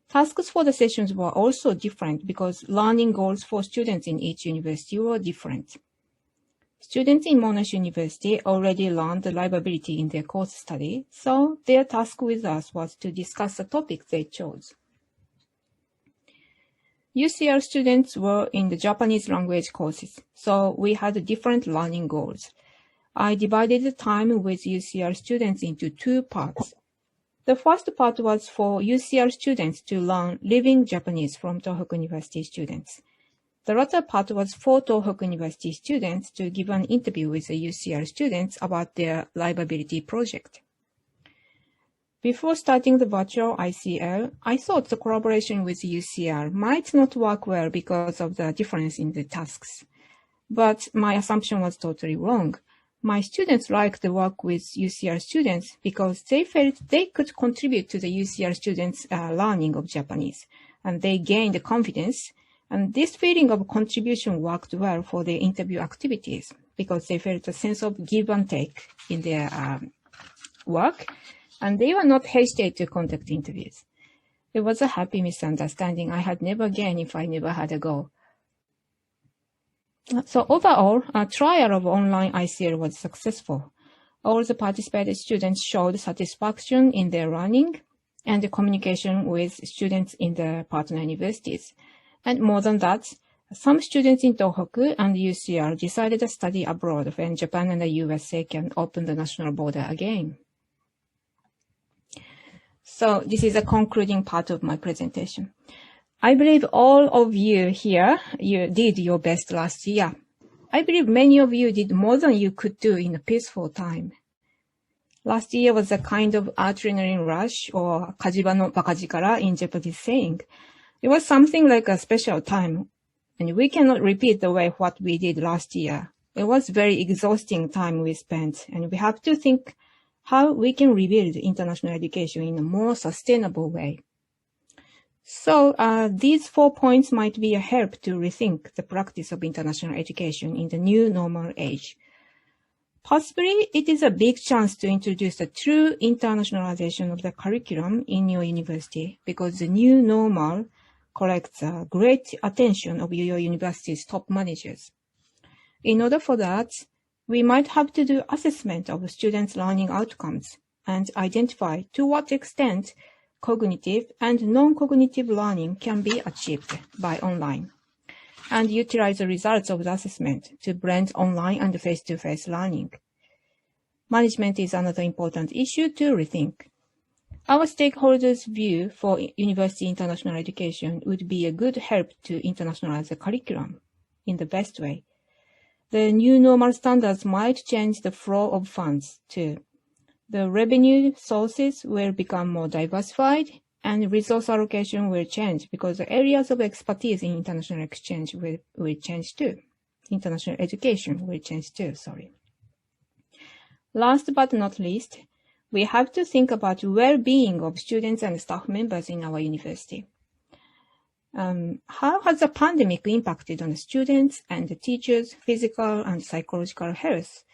Tasks for the sessions were also different because learning goals for students in each university were different. Students in Monash University already learned the livability in their course study, so their task with us was to discuss the topic they chose. UCL students were in the Japanese language courses, so we had different learning goals. I divided the time with UCL students into 2 parts. The first part was for UCL students to learn living Japanese from Tohoku University students. The latter part was for Tohoku University students to give an interview with the UCL students about their livability project. Before starting the virtual ICL, I thought the collaboration with UCL might not work well because of the difference in the tasks. But my assumption was totally wrong. My students liked the work with UCL students because they felt they could contribute to the UCL students' learning of Japanese, and they gained confidence. And this feeling of contribution worked well for their interview activities because they felt a sense of give and take in their work, and they were not hesitant to conduct interviews. It was a happy misunderstanding I had never gained if I never had a go. So overall, a trial of online ICL was successful. All the participated students showed satisfaction in their learning and the communication with students in the partner universities. And more than that, some students in Tohoku and UCL decided to study abroad when Japan and the USA can open the national border again. So this is a concluding part of my presentation. I believe all of you here, you did your best last year. I believe many of you did more than you could do in a peaceful time. Last year was a kind of adrenaline rush, or kajiba no bakajikara in Japanese saying. It was something like a special time, and we cannot repeat the way what we did last year. It was very exhausting time we spent, and we have to think how we can rebuild international education in a more sustainable way. So these 4 points might be a help to rethink the practice of international education in the new normal age. Possibly, it is a big chance to introduce a true internationalization of the curriculum in your university because the new normal collects great attention of your university's top managers. In order for that, we might have to do assessment of students' learning outcomes and identify to what extent cognitive and non-cognitive learning can be achieved by online, and utilize the results of the assessment to blend online and face-to-face learning. Management is another important issue to rethink. Our stakeholders' view for university international education would be a good help to internationalize the curriculum in the best way. The new normal standards might change the flow of funds too. The revenue sources will become more diversified and resource allocation will change because the areas of expertise in international exchange will change too. International education will change too, sorry. Last but not least, we have to think about well-being of students and staff members in our university. How has the pandemic impacted on the students and the teachers' physical and psychological health,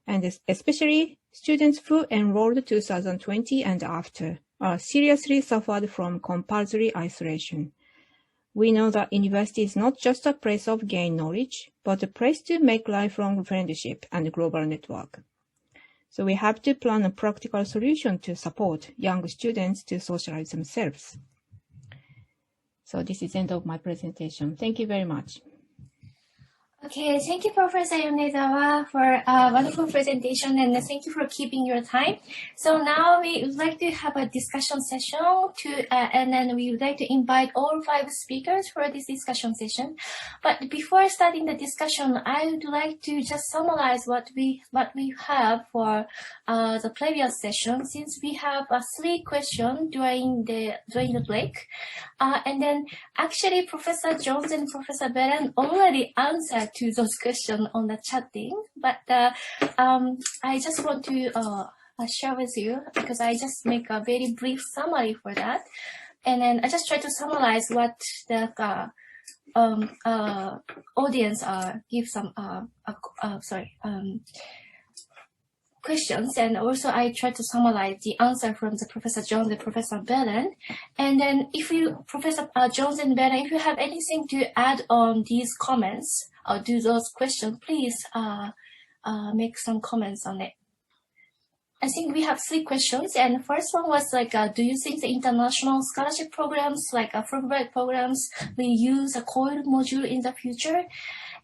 and especially students who enrolled 2020 and after are seriously suffered from compulsory isolation? We know that university is not just a place of gain knowledge, but a place to make lifelong friendship and global network. So we have to plan a practical solution to support young students to socialize themselves. So this is the end of my presentation. Thank you very much. Okay, thank you, Professor Yonezawa, for a wonderful presentation, and thank you for keeping your time. So now we would like to have a discussion session, and then we would like to invite all 5 speakers for this discussion session. But before starting the discussion, I would like to just summarize what we have for the previous session, since we have 3 questions during the break, and then actually Professor Jones and Professor Beren already answered to those questions on the chatting, but I just want to share with you, because I just make a very brief summary for that, and then I just try to summarize what the audience give some questions, and also I try to summarize the answer from the Professor Jones and Professor Beren. And then if you, Professor Jones and Beren, if you have anything to add on these comments or do those questions, please make some comments on it. I think we have 3 questions, and the first one was like, do you think the international scholarship programs, like Fulbright programs, will use a core module in the future?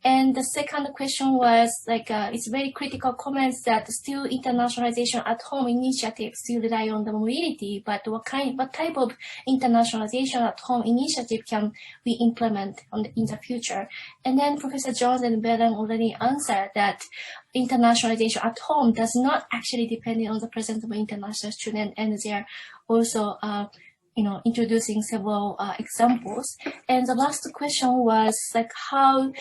And the second question was like, it's very critical comments that still internationalization at home initiatives still rely on the mobility, but what type of internationalization at home initiative can we implement in the future? And then Professor Jones and Beren already answered that internationalization at home does not actually depend on the presence of international student, and they are also introducing several examples. And the last question was like how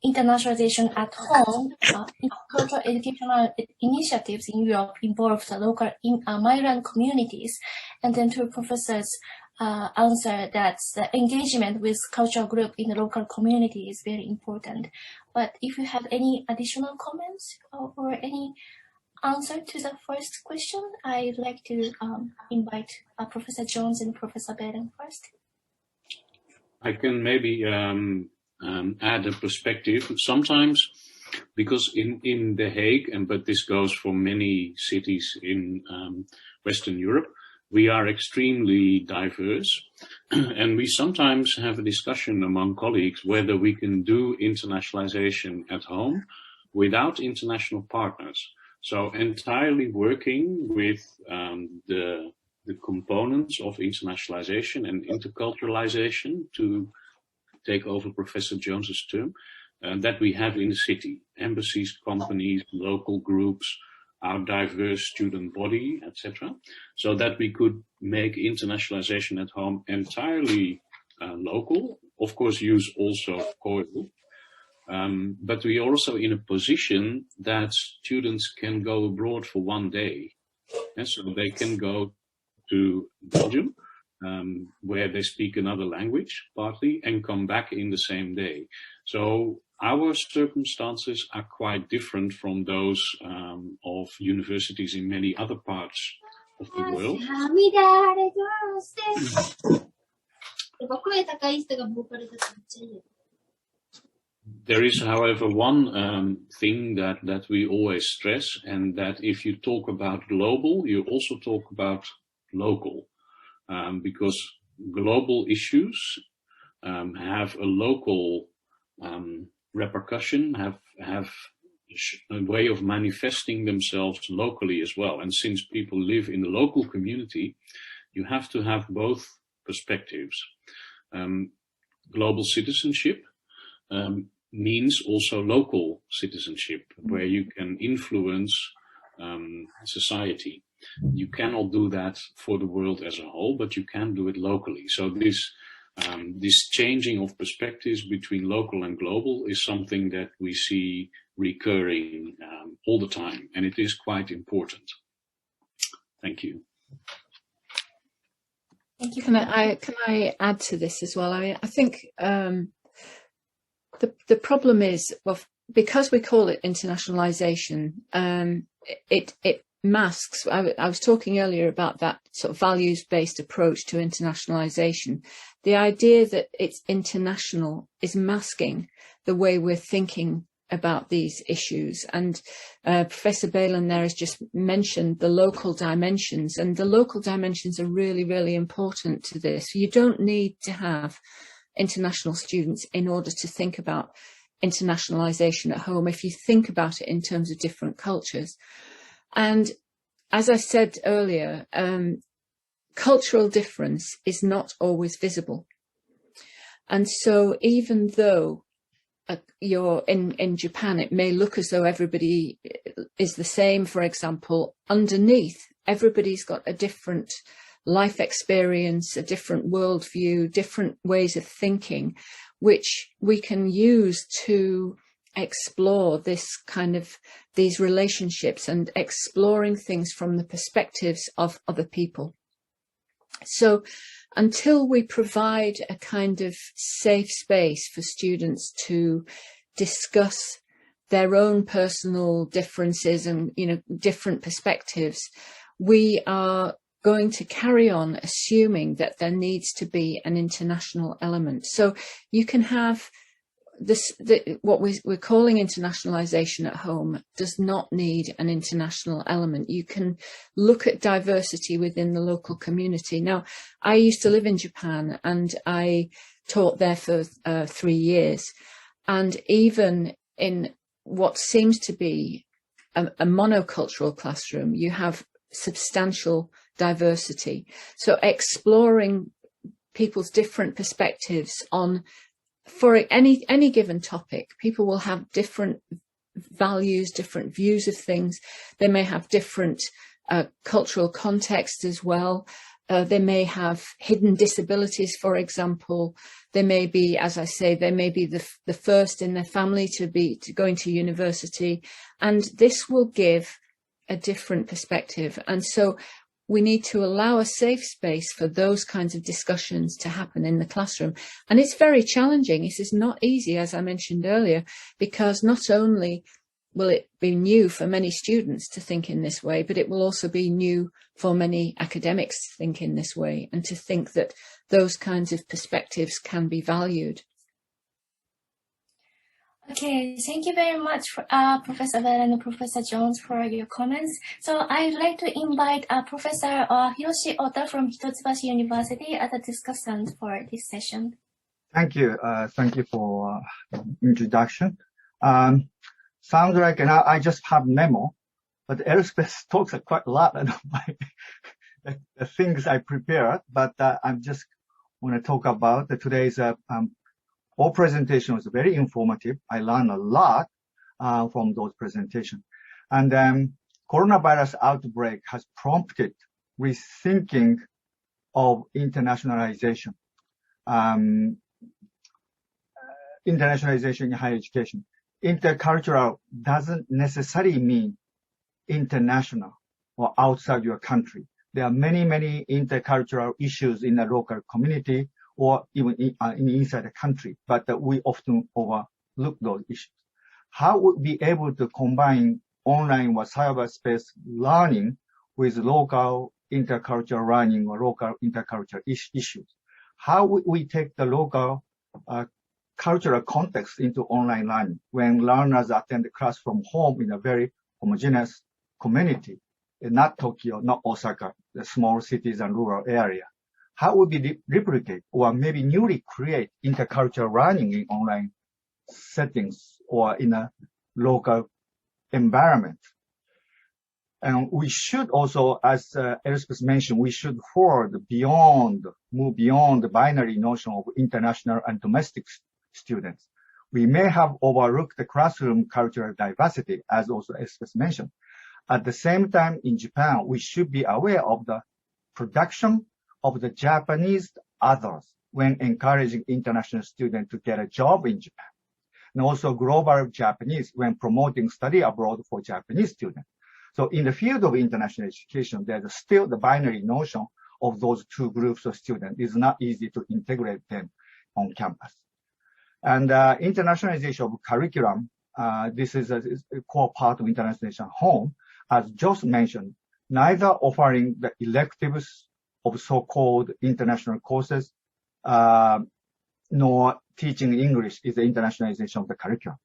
internationalization at home, cultural educational initiatives in Europe involve the local migrant communities. And then 2 professors answer that the engagement with cultural group in the local community is very important. But if you have any additional comments or any answer to the first question, I'd like to invite Professor Jones and Professor Beren first. I can maybe add a perspective. Sometimes, because in The Hague, but this goes for many cities in Western Europe, we are extremely diverse, and we sometimes have a discussion among colleagues whether we can do internationalization at home without international partners. So entirely working with the components of internationalization and interculturalization, to take over Professor Jones's term, that we have in the city. Embassies, companies, local groups, our diverse student body, etc. So that we could make internationalization at home entirely local. Of course, use also COIL. But we are also in a position that students can go abroad for 1 day. And so they can go to Belgium, where they speak another language partly, and come back in the same day. So our circumstances are quite different from those of universities in many other parts of the world. There is, however, one thing that we always stress, and that if you talk about global, you also talk about local, because global issues have a local repercussion, have a way of manifesting themselves locally as well. And since people live in the local community, you have to have both perspectives. Global citizenship means also local citizenship, where you can influence society. You cannot do that for the world as a whole, but you can do it locally. So this changing of perspectives between local and global is something that we see recurring all the time, and it is quite important. Thank you. Thank you. Can I add to this as well? I mean, I think the problem is, well, because we call it internationalization, it masks. I was talking earlier about that sort of values-based approach to internationalization. The idea that it's international is masking the way we're thinking about these issues. And Professor Balin there has just mentioned the local dimensions, and the local dimensions are really, really important to this. You don't need to have international students in order to think about internationalization at home if you think about it in terms of different cultures. And as I said earlier, cultural difference is not always visible. And so even though you're in Japan, it may look as though everybody is the same, for example, underneath, everybody's got a different life experience, a different worldview, different ways of thinking, which we can use to explore these relationships and exploring things from the perspectives of other people. So until we provide a kind of safe space for students to discuss their own personal differences and, different perspectives, we are going to carry on assuming that there needs to be an international element. So you can have what we're calling internationalization at home does not need an international element. You can look at diversity within the local community. Now, I used to live in Japan and I taught there for 3 years. And even in what seems to be a monocultural classroom, you have substantial diversity. So exploring people's different perspectives on, for any given topic, people will have different values, different views of things. They may have different cultural contexts as well. They may have hidden disabilities, for example. They may be, as I say, they may be the first in their family to going to university. And this will give a different perspective. And so we need to allow a safe space for those kinds of discussions to happen in the classroom. And it's very challenging. This is not easy, as I mentioned earlier, because not only will it be new for many students to think in this way, but it will also be new for many academics to think in this way and to think that those kinds of perspectives can be valued. Okay, thank you very much, Professor Bell and Professor Jones, for your comments. So I'd like to invite Professor Hiroshi Ota from Hitotsubashi University as a discussant for this session. Thank you. Thank you for introduction. Sounds like, and I just have memo, but aerospace talks quite a lot about the things I prepared, but I'm just want to talk about today's all presentation was very informative. I learned a lot from those presentations. And coronavirus outbreak has prompted rethinking of internationalization. Internationalization in higher education. Intercultural doesn't necessarily mean international or outside your country. There are many, many intercultural issues in the local community or even inside the country, but we often overlook those issues. How would we be able to combine online or cyberspace learning with local intercultural learning or local intercultural issues? How would we take the local cultural context into online learning when learners attend the class from home in a very homogeneous community, not Tokyo, not Osaka, the small cities and rural area? How would we replicate or maybe newly create intercultural learning in online settings or in a local environment. And we should also, as Elspeth mentioned, we should move beyond the binary notion of international and domestic students. We may have overlooked the classroom cultural diversity, as also Elspeth mentioned. At the same time, in Japan, we should be aware of the production of the Japanese others when encouraging international students to get a job in Japan, and also global Japanese when promoting study abroad for Japanese students. So in the field of international education, there's still the binary notion of those two groups of students. It's not easy to integrate them on campus. And internationalization of curriculum, this is a core part of internationalization home. As Joss mentioned, neither offering the electives of so-called international courses, nor teaching English is the internationalization of the curriculum.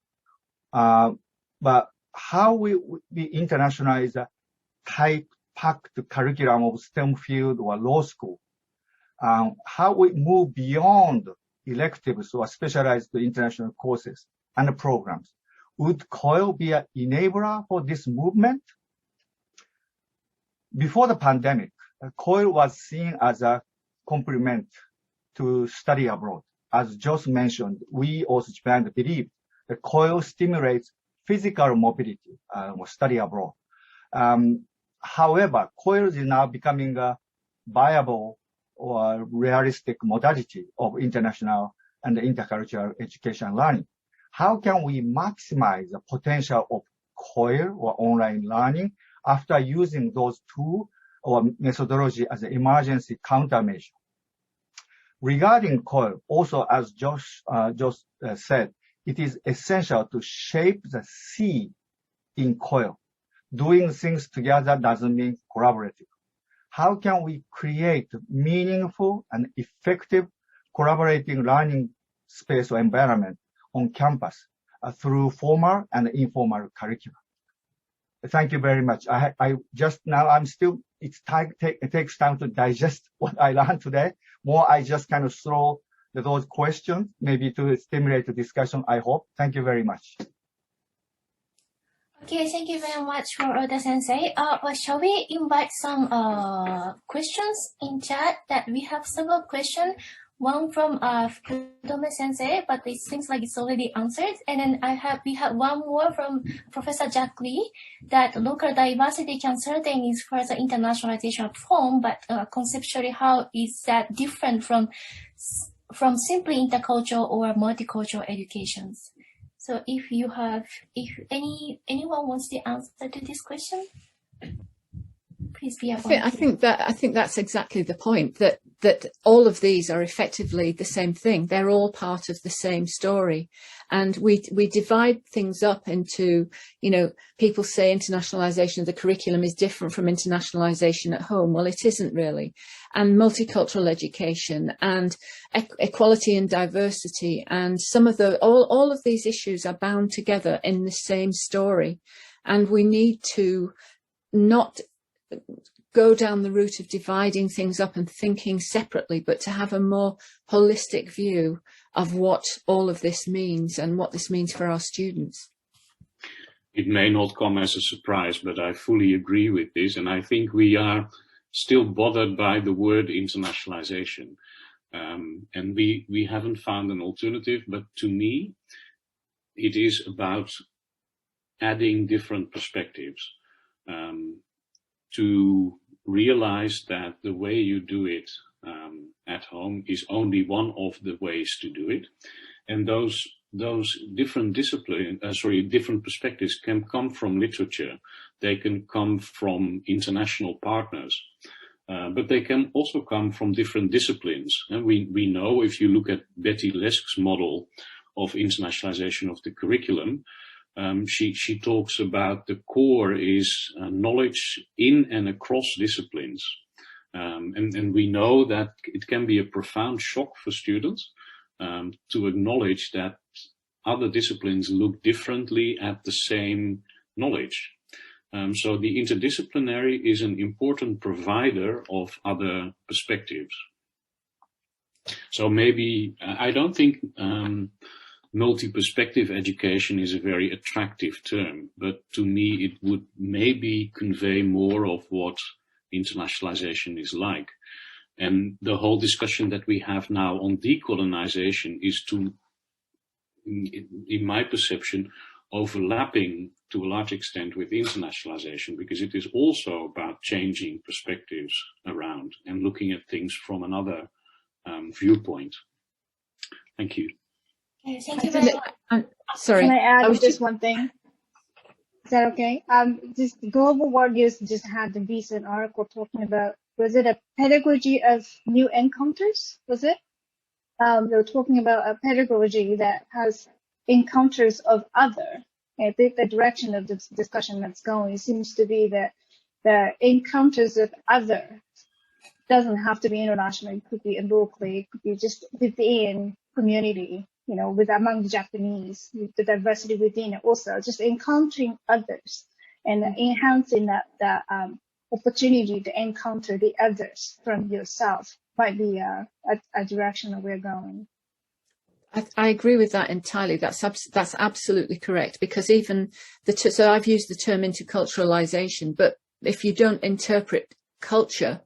But how we internationalize a tight-packed curriculum of STEM field or law school, how we move beyond electives or specialized international courses and programs. Would COIL be an enabler for this movement? Before the pandemic, COIL was seen as a complement to study abroad. As Joss mentioned, we also Japan believe that COIL stimulates physical mobility or study abroad. However, COIL is now becoming a viable or realistic modality of international and intercultural education learning. How can we maximize the potential of COIL or online learning after using those tools or methodology as an emergency countermeasure? Regarding COIL, also as Josh said, it is essential to shape the C in COIL. Doing things together doesn't mean collaborative. How can we create meaningful and effective collaborating learning space or environment on campus through formal and informal curriculum? Thank you very much. I just now, it takes time to digest what I learned today. More, I just kind of throw those questions, maybe to stimulate the discussion, I hope. Thank you very much. Okay, thank you very much for Oda Sensei. Shall we invite some questions in chat? That we have several questions. One from Kudome Sensei, but it seems like it's already answered. And then we have one more from Professor Jack Lee, that local diversity can certainly is further internationalization of home, but conceptually, how is that different from simply intercultural or multicultural educations? So if anyone wants to answer to this question, please be aware. I think that's exactly the point, that all of these are effectively the same thing. They're all part of the same story. And we divide things up into, people say internationalization of the curriculum is different from internationalization at home. Well, it isn't really. And multicultural education and equality and diversity, and some of all of these issues are bound together in the same story. And we need to not go down the route of dividing things up and thinking separately, but to have a more holistic view of what all of this means and what this means for our students. It may not come as a surprise, but I fully agree with this. And I think we are still bothered by the word internationalization. And we haven't found an alternative, but to me, it is about adding different perspectives. To realize that the way you do it at home is only one of the ways to do it, and those different different perspectives can come from literature, they can come from international partners, but they can also come from different disciplines. And we know, if you look at Betty Lesk's model of internationalization of the curriculum, she talks about the core is knowledge in and across disciplines. And we know that it can be a profound shock for students to acknowledge that other disciplines look differently at the same knowledge. So the interdisciplinary is an important provider of other perspectives. So maybe, I don't think multi-perspective education is a very attractive term, but to me it would maybe convey more of what internationalization is like. And the whole discussion that we have now on decolonization is in my perception, overlapping to a large extent with internationalization, because it is also about changing perspectives around and looking at things from another viewpoint. Thank you. Okay, thank you very much. Sorry. Can I add just one thing? Is that okay? Just Global Warriors just had the recent article talking about, was it a pedagogy of new encounters? Was it? They were talking about a pedagogy that has encounters of other. I think the direction of the discussion that's going seems to be that the encounters of other doesn't have to be international. It could be locally, it could be just within community, you know, with among the Japanese, with the diversity within it also, just encountering others and enhancing that opportunity to encounter the others from yourself might be a direction that we're going. I agree with that entirely. That's absolutely correct, because even so I've used the term interculturalization, but if you don't interpret culture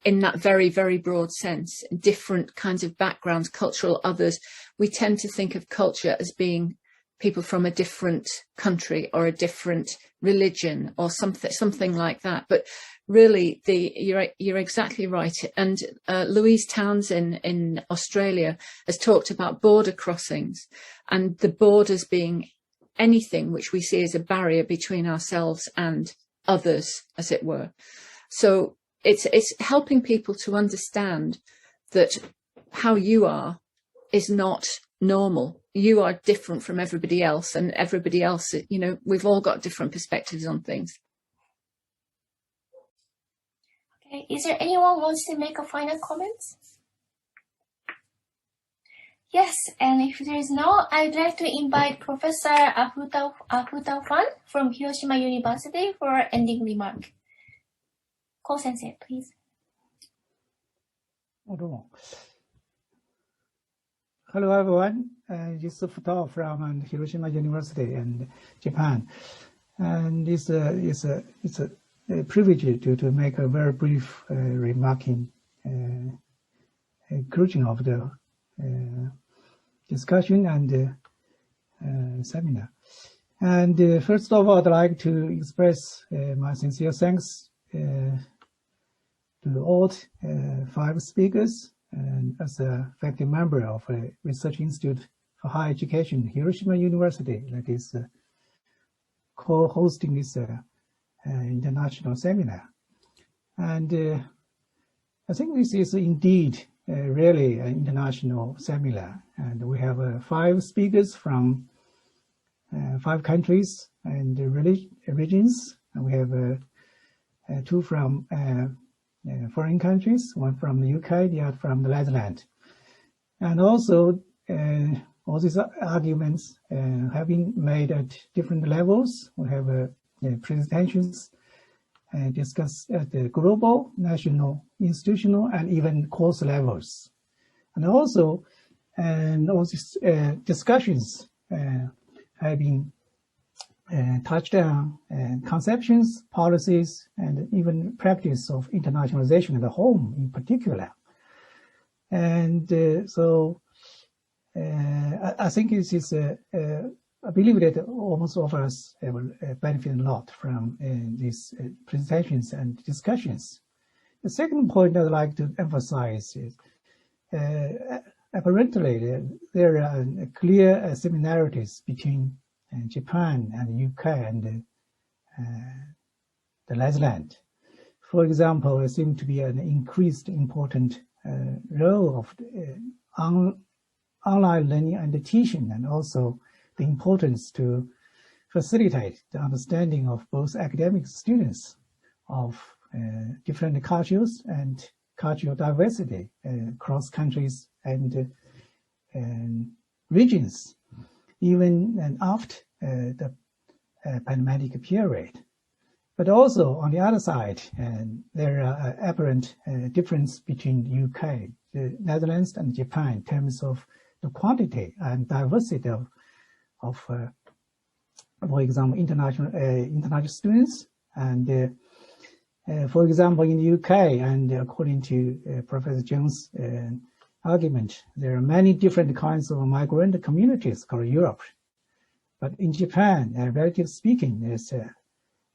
in that very, very broad sense, different kinds of backgrounds, cultural others, we tend to think of culture as being people from a different country or a different religion or something like that. But really, you're exactly right. And Louise Townsend in Australia has talked about border crossings and the borders being anything which we see as a barrier between ourselves and others, as it were. So it's helping people to understand that how you are is not normal. You are different from everybody else, and everybody else, you know, we've all got different perspectives on things. Okay, is there anyone who wants to make a final comment? Yes, and if there is no, I'd like to invite Professor Futa Fan from Hiroshima University for ending remark. Ko-sensei, please. Hello, everyone. This is Futa from Hiroshima University in Japan. And it's a privilege to make a very brief remarking conclusion of the discussion and seminar. And first of all, I'd like to express my sincere thanks to all 5 speakers, and as a faculty member of a Research Institute for Higher Education, Hiroshima University, that is co-hosting this international seminar. And I think this is indeed really an international seminar. And we have 5 speakers from 5 countries and regions. And we have 2 from foreign countries, one from the UK, the other from the Netherlands. And also, all these arguments have been made at different levels. We have presentations discussed at the global, national, institutional, and even course levels. And also, all these discussions have been touched on conceptions, policies, and even practice of internationalization at home in particular. And so I think this is, I believe that almost all of us will benefit a lot from these presentations and discussions. The second point I'd like to emphasize is apparently there are clear similarities between Japan and the UK and the Netherlands. For example, there seems to be an increased important role of online learning and teaching, and also the importance to facilitate the understanding of both academic students of different cultures and cultural diversity across countries and regions, even after the pandemic period. But also on the other side, there are apparent difference between the UK, the Netherlands, and Japan in terms of the quantity and diversity of for example, international students. And for example, in the UK, and according to Professor Jones' argument, there are many different kinds of migrant communities called Europe. But in Japan, relatively speaking,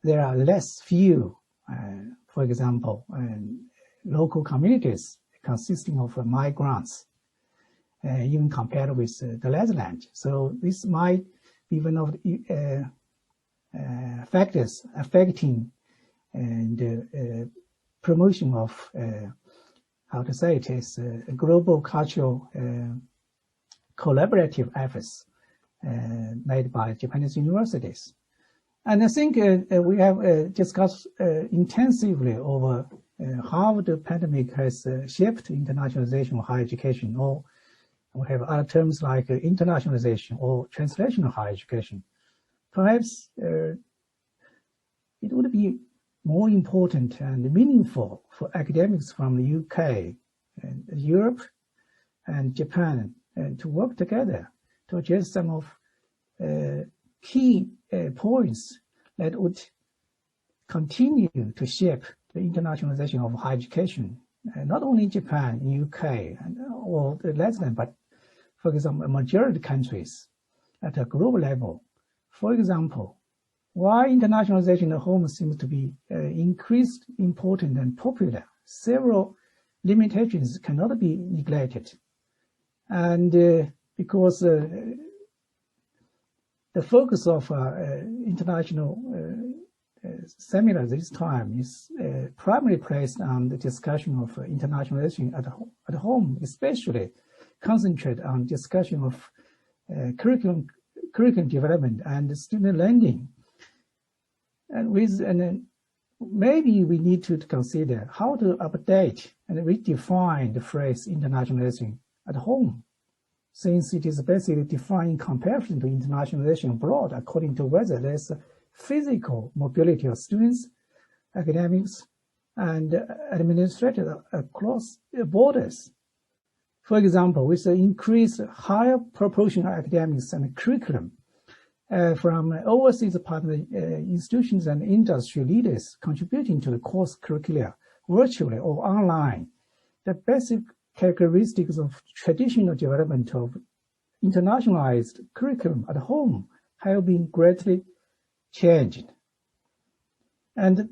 there are few, for example, local communities consisting of migrants, even compared with the Netherlands. So this might be one of the factors affecting the promotion of, how to say it, is global cultural collaborative efforts made by Japanese universities. And I think we have discussed intensively over how the pandemic has shaped internationalization of higher education, or we have other terms like internationalization or translation of higher education. Perhaps it would be more important and meaningful for academics from the UK, and Europe, and Japan to work together to address some of key points that would continue to shape the internationalization of higher education, not only in Japan, in UK, or the Netherlands, but for example, a majority of countries at a global level. For example, why internationalization at home seems to be increased, important, and popular, several limitations cannot be neglected. And because the focus of international seminar this time is primarily placed on the discussion of internationalization at home, especially concentrate on discussion of curriculum development and student learning. And maybe we need to consider how to update and redefine the phrase internationalization at home, since it is basically defined in comparison to internationalization abroad, according to whether there's a physical mobility of students, academics, and administrators across borders. For example, with the increased higher proportion of academics and curriculum from overseas partner institutions and industry leaders contributing to the course curricula virtually or online, the basic characteristics of traditional development of internationalized curriculum at home have been greatly changed. And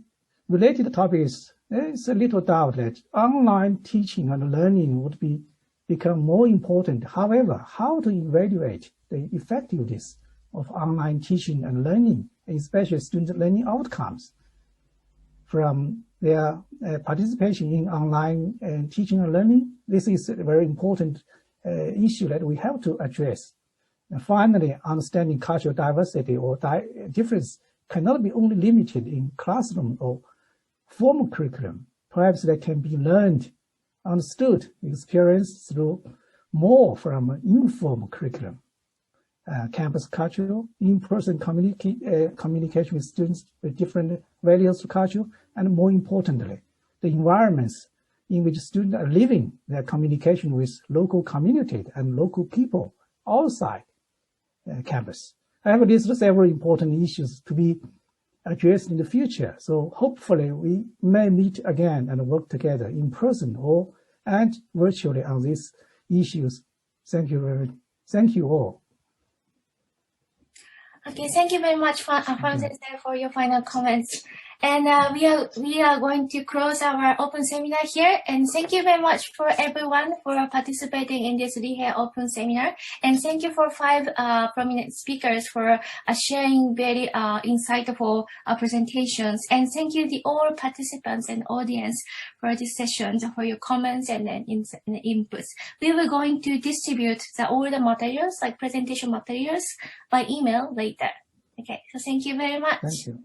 related topics, there is a little doubt that online teaching and learning would become more important. However, how to evaluate the effectiveness of online teaching and learning, especially student learning outcomes from their participation in online teaching and learning, this is a very important issue that we have to address. And finally, understanding cultural diversity or difference cannot be only limited in classroom or formal curriculum. Perhaps they can be learned, understood, experienced through more from informal curriculum. Campus culture, in-person communication with students with different values of culture, and more importantly, the environments in which students are living, their communication with local community and local people outside campus. I have listed several important issues to be addressed in the future. So hopefully we may meet again and work together in person and virtually on these issues. Thank you very much. Thank you all. Okay, thank you very much, Francis, for your final comments. And we are going to close our open seminar here. And thank you very much for everyone for participating in this Rihe open seminar. And thank you for 5 prominent speakers for sharing very insightful presentations. And thank you to all participants and audience for this session, for your comments and inputs. We were going to distribute all the materials, like presentation materials, by email later. Okay, so thank you very much. Thank you.